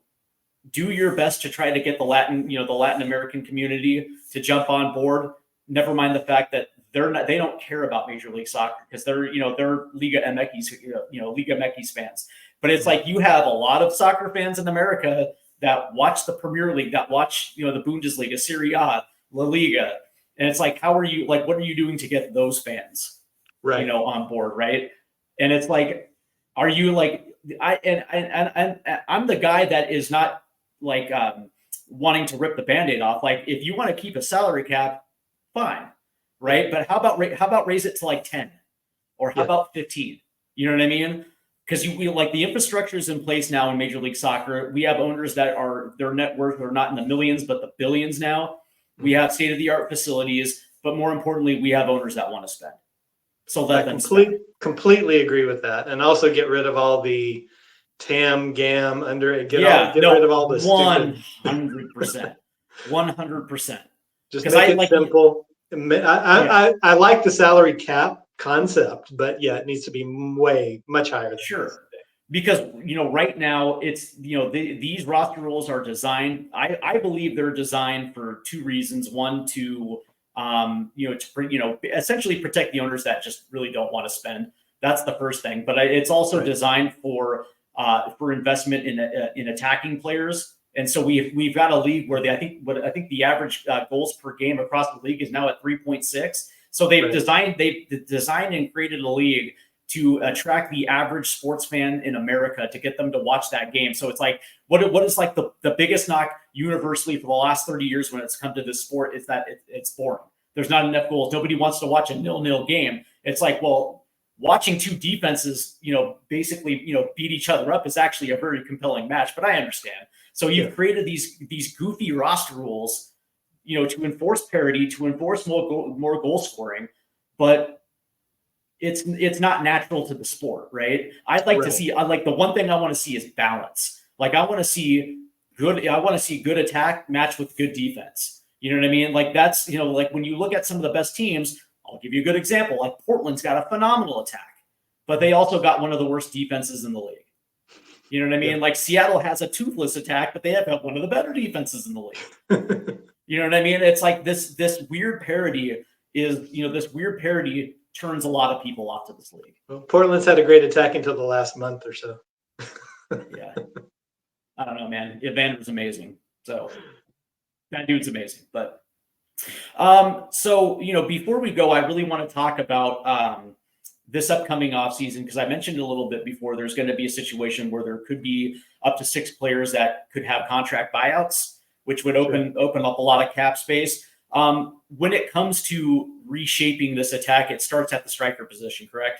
do your best to try to get the Latin American community to jump on board. Never mind the fact that they don't care about Major League Soccer because they're Liga MX fans. But it's like you have a lot of soccer fans in America that watch the Premier League, that watch the Bundesliga, Serie A, La Liga. And it's like, what are you doing to get those fans, right, on board, right? And it's like, are you like, I'm the guy that is not like wanting to rip the Band-Aid off. Like, if you want to keep a salary cap, fine, right? But how about raise it to like 10, or how about 15? You know what I mean? Because we like the infrastructure is in place now in Major League Soccer. We have owners that are their net worth are not in the millions but the billions now. We have state-of-the-art facilities, but more importantly, we have owners that want to spend. So let them spend. Completely agree with that, and also get rid of all the TAM, GAM, get rid of all the 100%, 100%. Just make it simple. I like the salary cap concept, but it needs to be much higher than sure. Because right now it's these roster rules are designed. I believe they're designed for two reasons. One, to essentially protect the owners that just really don't want to spend. That's the first thing. But it's also designed for investment in attacking players. And so we've got a league where I think the average goals per game across the league is now at 3.6. So they've designed and created a league to attract the average sports fan in America, to get them to watch that game. So it's like, what is like the biggest knock universally for the last 30 years when it's come to this sport is that it's boring. There's not enough goals. Nobody wants to watch a 0-0 game. It's like, well, watching two defenses, basically, beat each other up is actually a very compelling match, but I understand. So you've created these goofy roster rules, to enforce parity, to enforce more goal scoring, but it's not natural to the sport, right? I'd like to see, the one thing I want to see is balance. Like, I want to see good attack matched with good defense. You know what I mean? Like, that's, like when you look at some of the best teams, I'll give you a good example. Like, Portland's got a phenomenal attack, but they also got one of the worst defenses in the league. You know what I mean? Like, Seattle has a toothless attack, but they have one of the better defenses in the league. You know what I mean? It's like this weird parity turns a lot of people off to this league. Well, Portland's had a great attack until the last month or so. Yeah. I don't know, man. Evander's amazing. So that dude's amazing. But so, before we go, I really want to talk about this upcoming offseason, because I mentioned a little bit before, there's going to be a situation where there could be up to 6 players that could have contract buyouts, which would open up a lot of cap space. When it comes to reshaping this attack, it starts at the striker position, correct?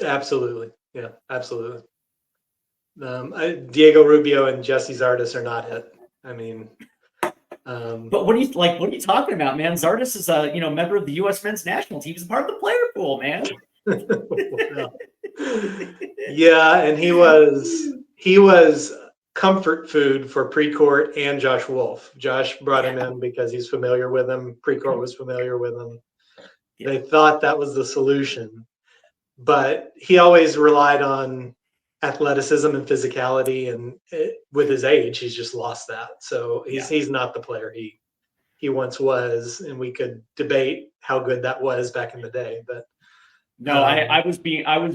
Absolutely. Yeah, absolutely. Diego Rubio and Jesse Zardes are not it. I mean, but what are you talking about, man? Zardes is a member of the U.S. men's national team. He's a part of the player pool, man. Yeah, and he was comfort food for Precourt and Josh Wolff. Josh brought him in because he's familiar with him. Precourt was familiar with him. Yeah. They thought that was the solution, but he always relied on athleticism and physicality, and with his age, he's just lost that. So he's not the player he he once was, and we could debate how good that was back in the day. But no, I was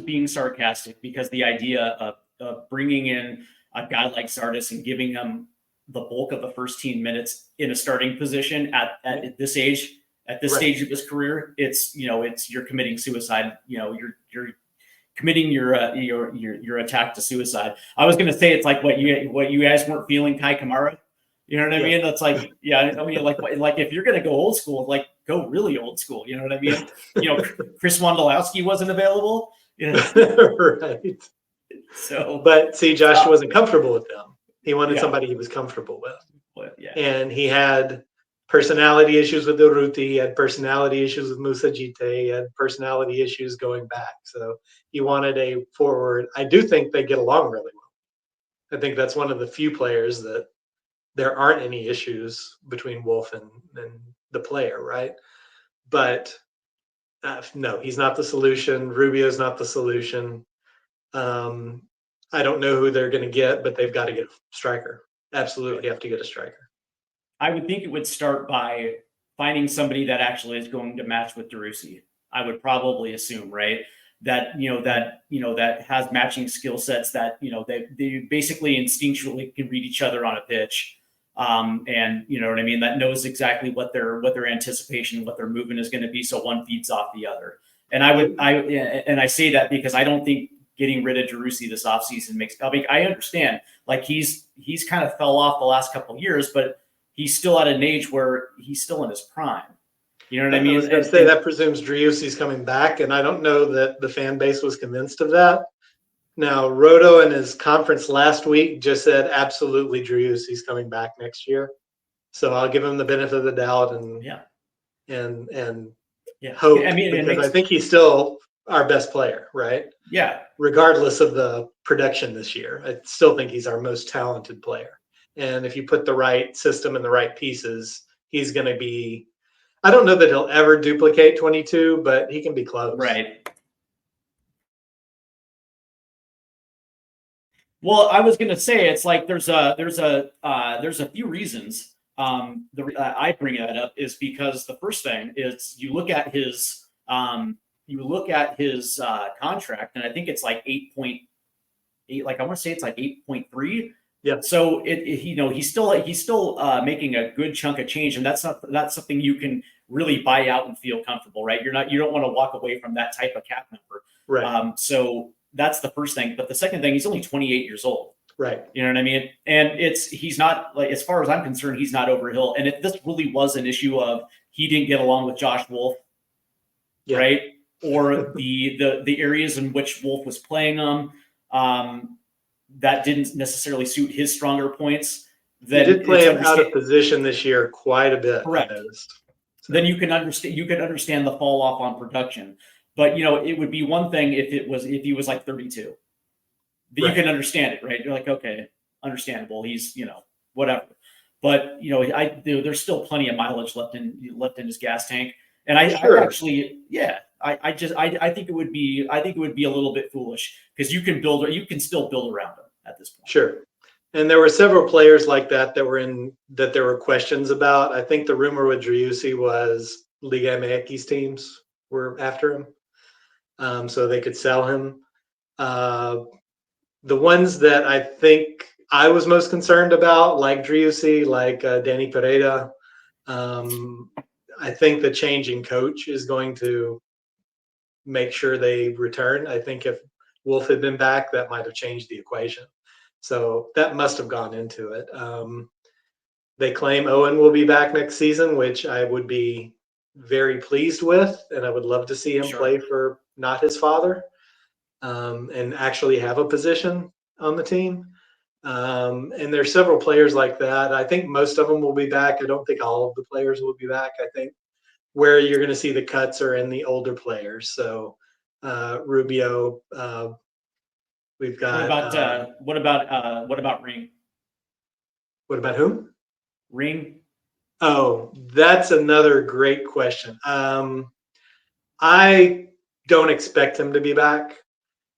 being sarcastic, because the idea of bringing in a guy like Zardes and giving him the bulk of the first team minutes in a starting position at this age, at this stage of his career, it's you're committing suicide. You're committing your attack to suicide. I was going to say, it's like what you guys weren't feeling Kai Kamara. You know what I mean? That's like, yeah, I mean, like if you're going to go old school, like go really old school. You know what I mean? Chris Wondolowski wasn't available. Right. So, but see, Josh wasn't comfortable with them. He wanted Yeah. somebody he was comfortable with. but, yeah. And he had personality issues with Urruti, he had personality issues with Musa Jite, he had personality issues going back. So he wanted a forward. I do think they get along really well. I think that's one of the few players that there aren't any issues between Wolff and the player, right? But no, he's not the solution. Rubio's not the solution. I don't know who they're going to get, but they've got to get a striker. Absolutely have to get a striker. I would think it would start by finding somebody that actually is going to match with Driussi. I would probably assume, right? That has matching skill sets, that they basically instinctually can read each other on a pitch. And you know what I mean? That knows exactly what their anticipation, what their movement is going to be. So one feeds off the other. And I say that because I don't think getting rid of Driussi this offseason makes. I mean, I understand, like he's kind of fell off the last couple of years, but he's still at an age where he's still in his prime. You know what I mean? I was going to say that presumes Driussi's coming back, and I don't know that the fan base was convinced of that. Now, Roto in his conference last week just said absolutely Driussi's coming back next year. So I'll give him the benefit of the doubt and hope, because I think he's still our best player, right? Yeah. Regardless of the production this year, I still think he's our most talented player. And if you put the right system and the right pieces, he's going to be. I don't know that he'll ever duplicate 22, but he can be close. Right. Well, I was going to say, it's like there's a few reasons. I bring that up is because the first thing is you look at his contract, and I think it's like 8.8. Like I want to say it's like 8.3. Yeah. So he's still making a good chunk of change, and that's something you can really buy out and feel comfortable, right? You don't want to walk away from that type of cap number, right? So that's the first thing. But the second thing, he's only 28 years old, right? You know what I mean? And he's not, like, as far as I'm concerned, he's not over hill. And if this really was an issue of he didn't get along with Josh Wolff, right? Or the areas in which Wolff was playing them, that didn't necessarily suit his stronger points. Then he did play him out of position this year quite a bit. Correct. So then you can understand the fall off on production. But it would be one thing if he was like 32. You can understand it, right? You're like, okay, understandable. He's whatever. But there's still plenty of mileage left in his gas tank. And I think it would be a little bit foolish, because you can still build around him at this point. Sure. And there were several players like that that there were questions about. I think the rumor with Driussi was Liga MX teams were after him, so they could sell him. The ones that I think I was most concerned about, like Driussi, like Danny Pereira, I think the changing coach is going to make sure they return. I think if Wolff had been back, that might have changed the equation. So that must have gone into it. They claim Owen will be back next season, which I would be very pleased with, and I would love to see him play for not his father, and actually have a position on the team. And there's several players like that. I think most of them will be back. I don't think all of the players will be back. I think where you're going to see the cuts are in the older players. So Rubio. We've got. What about Ring? What about whom? Ring. Oh, that's another great question. I don't expect him to be back.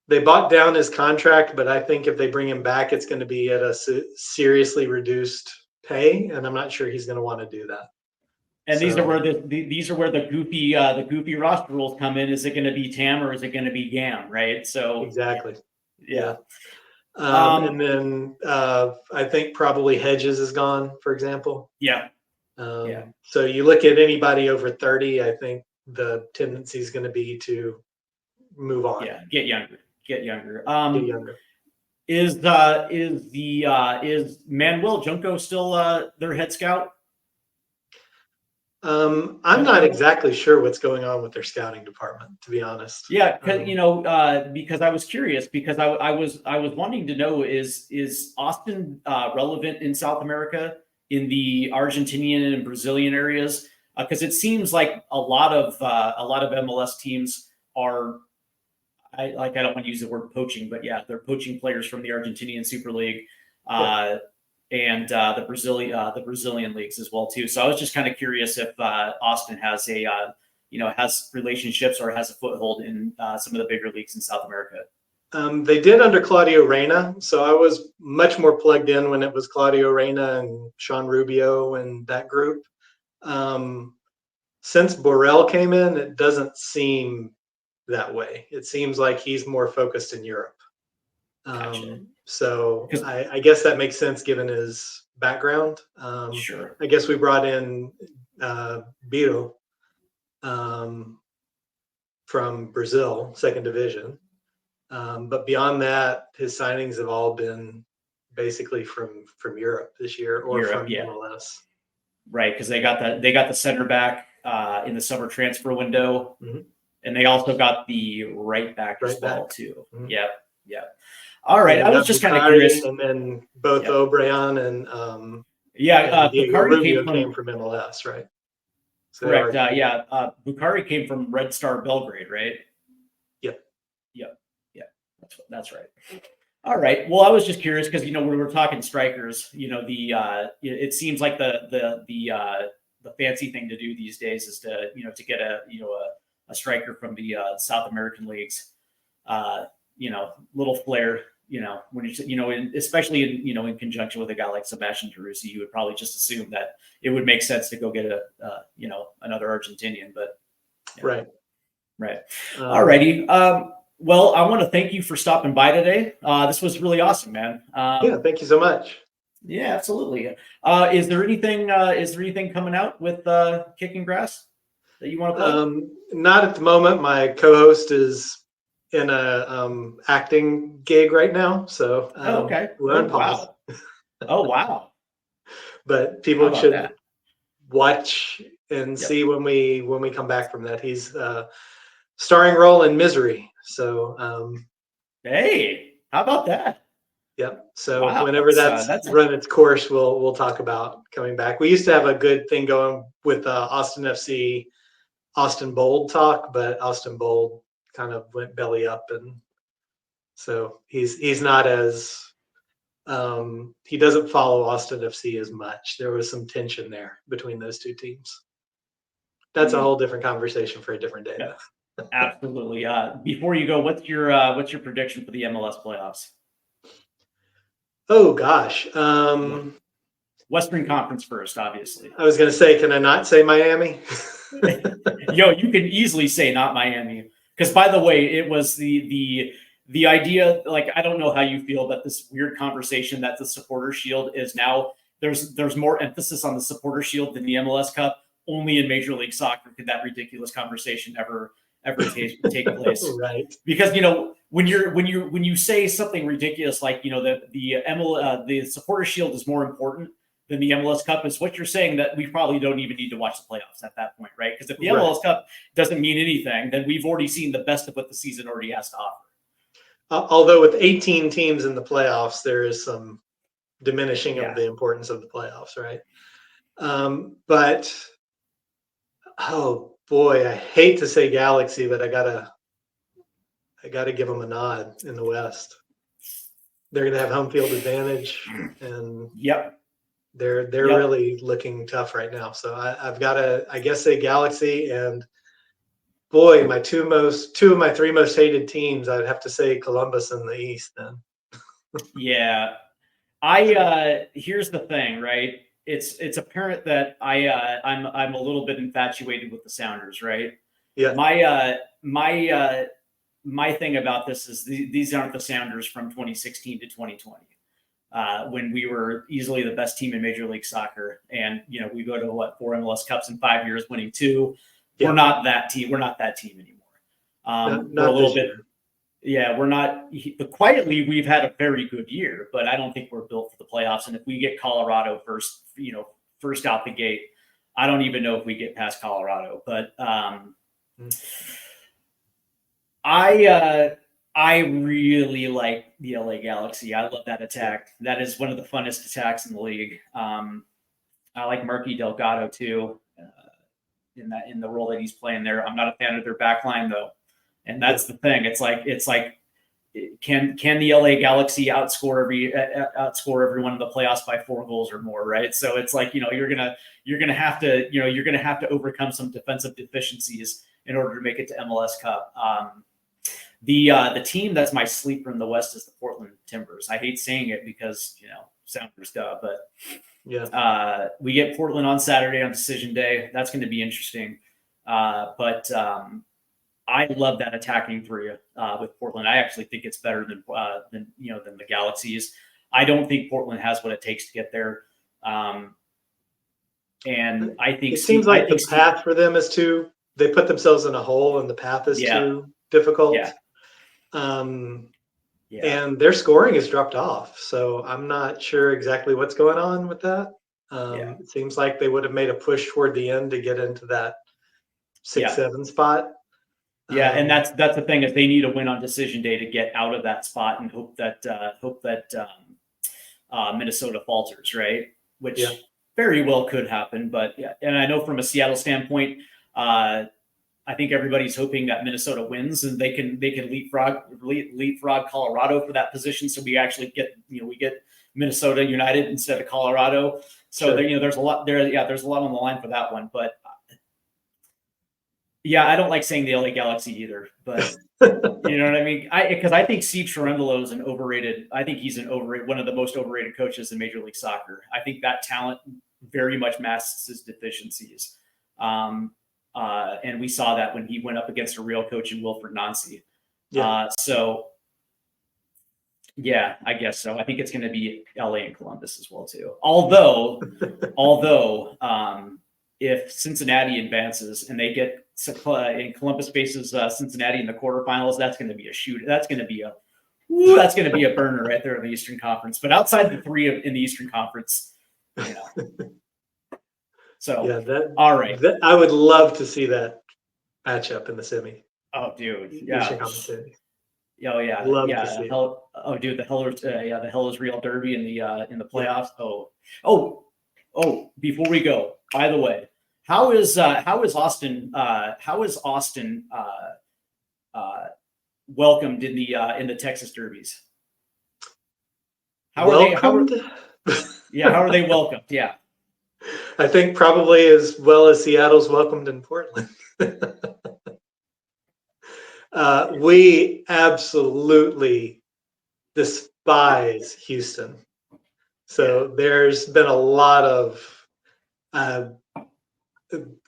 They bought down his contract, but I think if they bring him back, it's going to be at a seriously reduced pay, and I'm not sure he's going to want to do that. And these are where the goofy roster rules come in. Is it going to be Tam or is it going to be Gam? Right. So exactly. yeah. And then I think probably Hedges is gone, for example. Yeah. So you look at anybody over 30, I think the tendency is going to be to move on. Yeah, get younger. Get younger. Is Manuel Junco still their head scout? I'm not exactly sure what's going on with their scouting department, to be honest. Yeah, because I was curious because I was wanting to know is Austin relevant in South America in the Argentinian and Brazilian areas? Because it seems like a lot of MLS teams are. I don't want to use the word poaching, but yeah, they're poaching players from the Argentinian Super League and the Brazilian leagues as well too. So I was just kind of curious if Austin has has relationships or has a foothold in some of the bigger leagues in South America. They did under Claudio Reyna, so I was much more plugged in when it was Claudio Reyna and Sean Rubio and that group. Since Borrell came in, it doesn't seem that way. It seems like he's more focused in Europe. Gotcha. So I guess that makes sense given his background. Sure. I guess we brought in Biro from Brazil, second division. But beyond that, his signings have all been basically from Europe this year or from MLS. Right, because they got the center back in the summer transfer window. Mm-hmm. And they also got the right back as well too. Mm-hmm. Yep. All right. I was just kind of curious. And then both O'Brien and Bukhari came from MLS, right? So correct. Bukhari came from Red Star Belgrade, right? Yep. That's right. All right. Well, I was just curious because when we're talking strikers, it seems like the fancy thing to do these days is to get a striker from the South American leagues, little flair, when especially in conjunction with a guy like Sebastian Tarusi, you would probably just assume that it would make sense to go get another Argentinian, but right. All righty. Well, I want to thank you for stopping by today. This was really awesome, man. Thank you so much. Yeah, absolutely. Is there anything coming out with Kicking Grass that you want to plug? Not at the moment. My co-host is in a acting gig right now, so okay. We're on pause. Wow. Oh wow! But people should watch and see when we come back from that. He's starring role in Misery. So hey, how about that? Yep. So whenever that's run its course, we'll talk about coming back. We used to have a good thing going with Austin FC. Austin Bold talk, but Austin Bold kind of went belly up, and so he's not as he doesn't follow Austin FC as much. There was some tension there between those two teams. That's a whole different conversation for a different day. Yeah, absolutely. Before you go, what's your prediction for the MLS playoffs? Oh gosh. Western Conference first, obviously. I was going to say, can I not say Miami? Yo, you can easily say not Miami. Because, by the way, it was the idea, like, I don't know how you feel about this weird conversation that the Supporter Shield is now, there's more emphasis on the Supporter Shield than the MLS Cup. Only in Major League Soccer could that ridiculous conversation ever take place. Right. Because, when you say something ridiculous like, the Supporter Shield is more important than the MLS Cup, is what you're saying that we probably don't even need to watch the playoffs at that point, right? Because if the MLS Cup doesn't mean anything, then we've already seen the best of what the season already has to offer. Although with 18 teams in the playoffs, there is some diminishing of the importance of the playoffs, right? But oh boy, I hate to say Galaxy, but I gotta give them a nod in the West. They're gonna have home field advantage, and they're really looking tough right now. So I've got to, I guess, say Galaxy, and boy, my two of my three most hated teams, I'd have to say Columbus in the East then. Here's the thing, right? it's apparent that I'm a little bit infatuated with the Sounders, right? Yeah. My thing about this is these aren't the Sounders from 2016 to 2020. When we were easily the best team in Major League Soccer, and we go to 4 MLS Cups in 5 years, winning 2. Yeah. We're not that team. We're not that team anymore. We're a little bit. Yeah, we're not. Quietly, we've had a very good year, but I don't think we're built for the playoffs. And if we get Colorado first out the gate, I don't even know if we get past Colorado. But I really like the LA Galaxy. I love that attack. That is one of the funnest attacks in the league. I like Marky Delgado too, in the role that he's playing there. I'm not a fan of their backline though, and that's the thing. It's like can the LA Galaxy outscore everyone in the playoffs by 4 goals or more, right? So it's like you're gonna have to overcome some defensive deficiencies in order to make it to MLS Cup. The team that's my sleeper in the West is the Portland Timbers. I hate saying it because Sounders duh, but we get Portland on Saturday on decision day. That's going to be interesting. But I love that attacking three with Portland. I actually think it's better than the Galaxies. I don't think Portland has what it takes to get there. And I think it seems like the path for them is they put themselves in a hole, and the path is too difficult. Yeah. And their scoring has dropped off. So I'm not sure exactly what's going on with that. It seems like they would have made a push toward the end to get into that 6-7 spot. Yeah, and that's the thing, is they need a win on decision day to get out of that spot and hope that Minnesota falters, right? Which very well could happen. But and I know from a Seattle standpoint, I think everybody's hoping that Minnesota wins and they can leapfrog Colorado for that position. So we actually get Minnesota United instead of Colorado. So there's a lot there. Yeah, there's a lot on the line for that one. But I don't like saying the LA Galaxy either. But you know what I mean? Because I think Steve Cherundolo is an overrated. I think he's one of the most overrated coaches in Major League Soccer. I think that talent very much masks his deficiencies. And we saw that when he went up against a real coach in Wilfred Nancy. I guess so. I think it's going to be LA and Columbus as well too. Although, if Cincinnati advances and they get in Columbus faces Cincinnati in the quarterfinals, that's going to be a shoot. That's going to be a burner right there in the Eastern Conference. But outside the three in the Eastern Conference, So, all right. I would love to see that matchup in the semi. Oh, dude. Yeah. Oh, yeah. Love to see dude, the Hell is Real Derby in the playoffs. Before we go, by the way, how is Austin welcomed in the Texas derbies? How are they welcomed? Yeah. I think probably as well as Seattle's welcomed in Portland. We absolutely despise Houston. So there's been a lot of,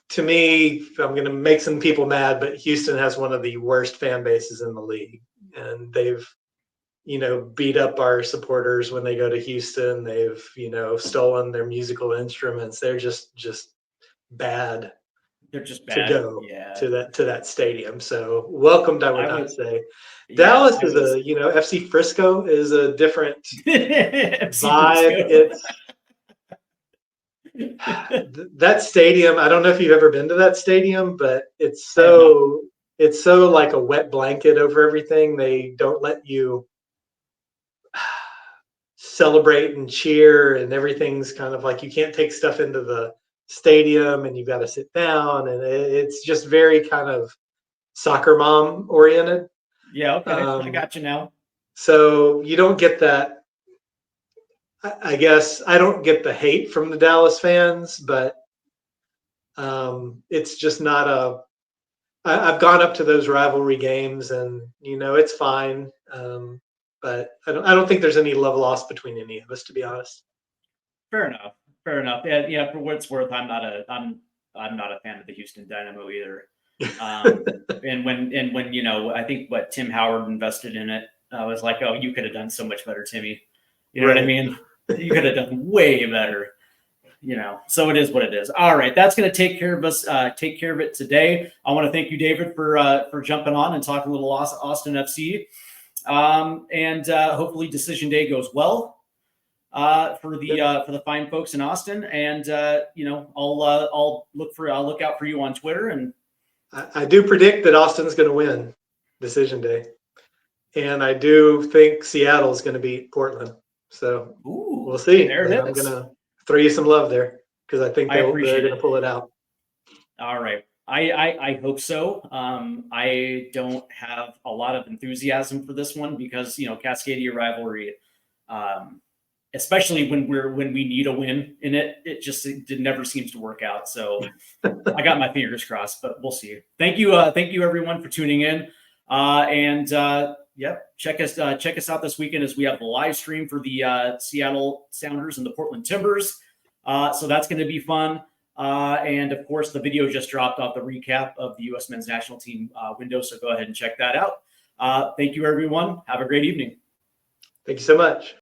to me, I'm going to make some people mad, but Houston has one of the worst fan bases in the league. And they've beat up our supporters when they go to Houston. They've, stolen their musical instruments. They're just bad. They're just bad to go to that stadium. So welcomed, I would not say. Dallas is FC Frisco is a different vibe. That stadium, I don't know if you've ever been to that stadium, but it's so like a wet blanket over everything. They don't let you celebrate and cheer, and everything's kind of like you can't take stuff into the stadium and you've got to sit down, and it's just very kind of soccer mom oriented. Yeah, okay. I got you now. So you don't get that. I guess I don't get the hate from the Dallas fans, but it's just not I've gone up to those rivalry games, and it's fine. But I don't think there's any love lost between any of us, to be honest. Fair enough. Fair enough. Yeah, yeah. For what it's worth, I'm not a fan of the Houston Dynamo either. And when you know, I think what Tim Howard invested in it, I was like, oh, you could have done so much better, Timmy. You know what I mean? You could have done way better. You know, so it is what it is. All right, that's going to take care of us. Take care of it today. I want to thank you, David, for jumping on and talking a little Austin FC. And hopefully, decision day goes well for the fine folks in Austin. And you know, I'll look out for you on Twitter. And I do predict that Austin's going to win decision day, and I do think Seattle's going to beat Portland. So we'll see. There it is. I'm going to throw you some love there because I think they're going to pull it out. All right. I hope so. I don't have a lot of enthusiasm for this one because, you know, Cascadia rivalry, especially when we need a win in it, it never seems to work out. So I got my fingers crossed, but we'll see. Thank you everyone for tuning in. Yep, check us out this weekend as we have the live stream for the Seattle Sounders and the Portland Timbers. So that's going to be fun. And of course, the video just dropped off the recap of the U.S. men's national team window. So go ahead and check that out. Thank you, everyone. Have a great evening. Thank you so much.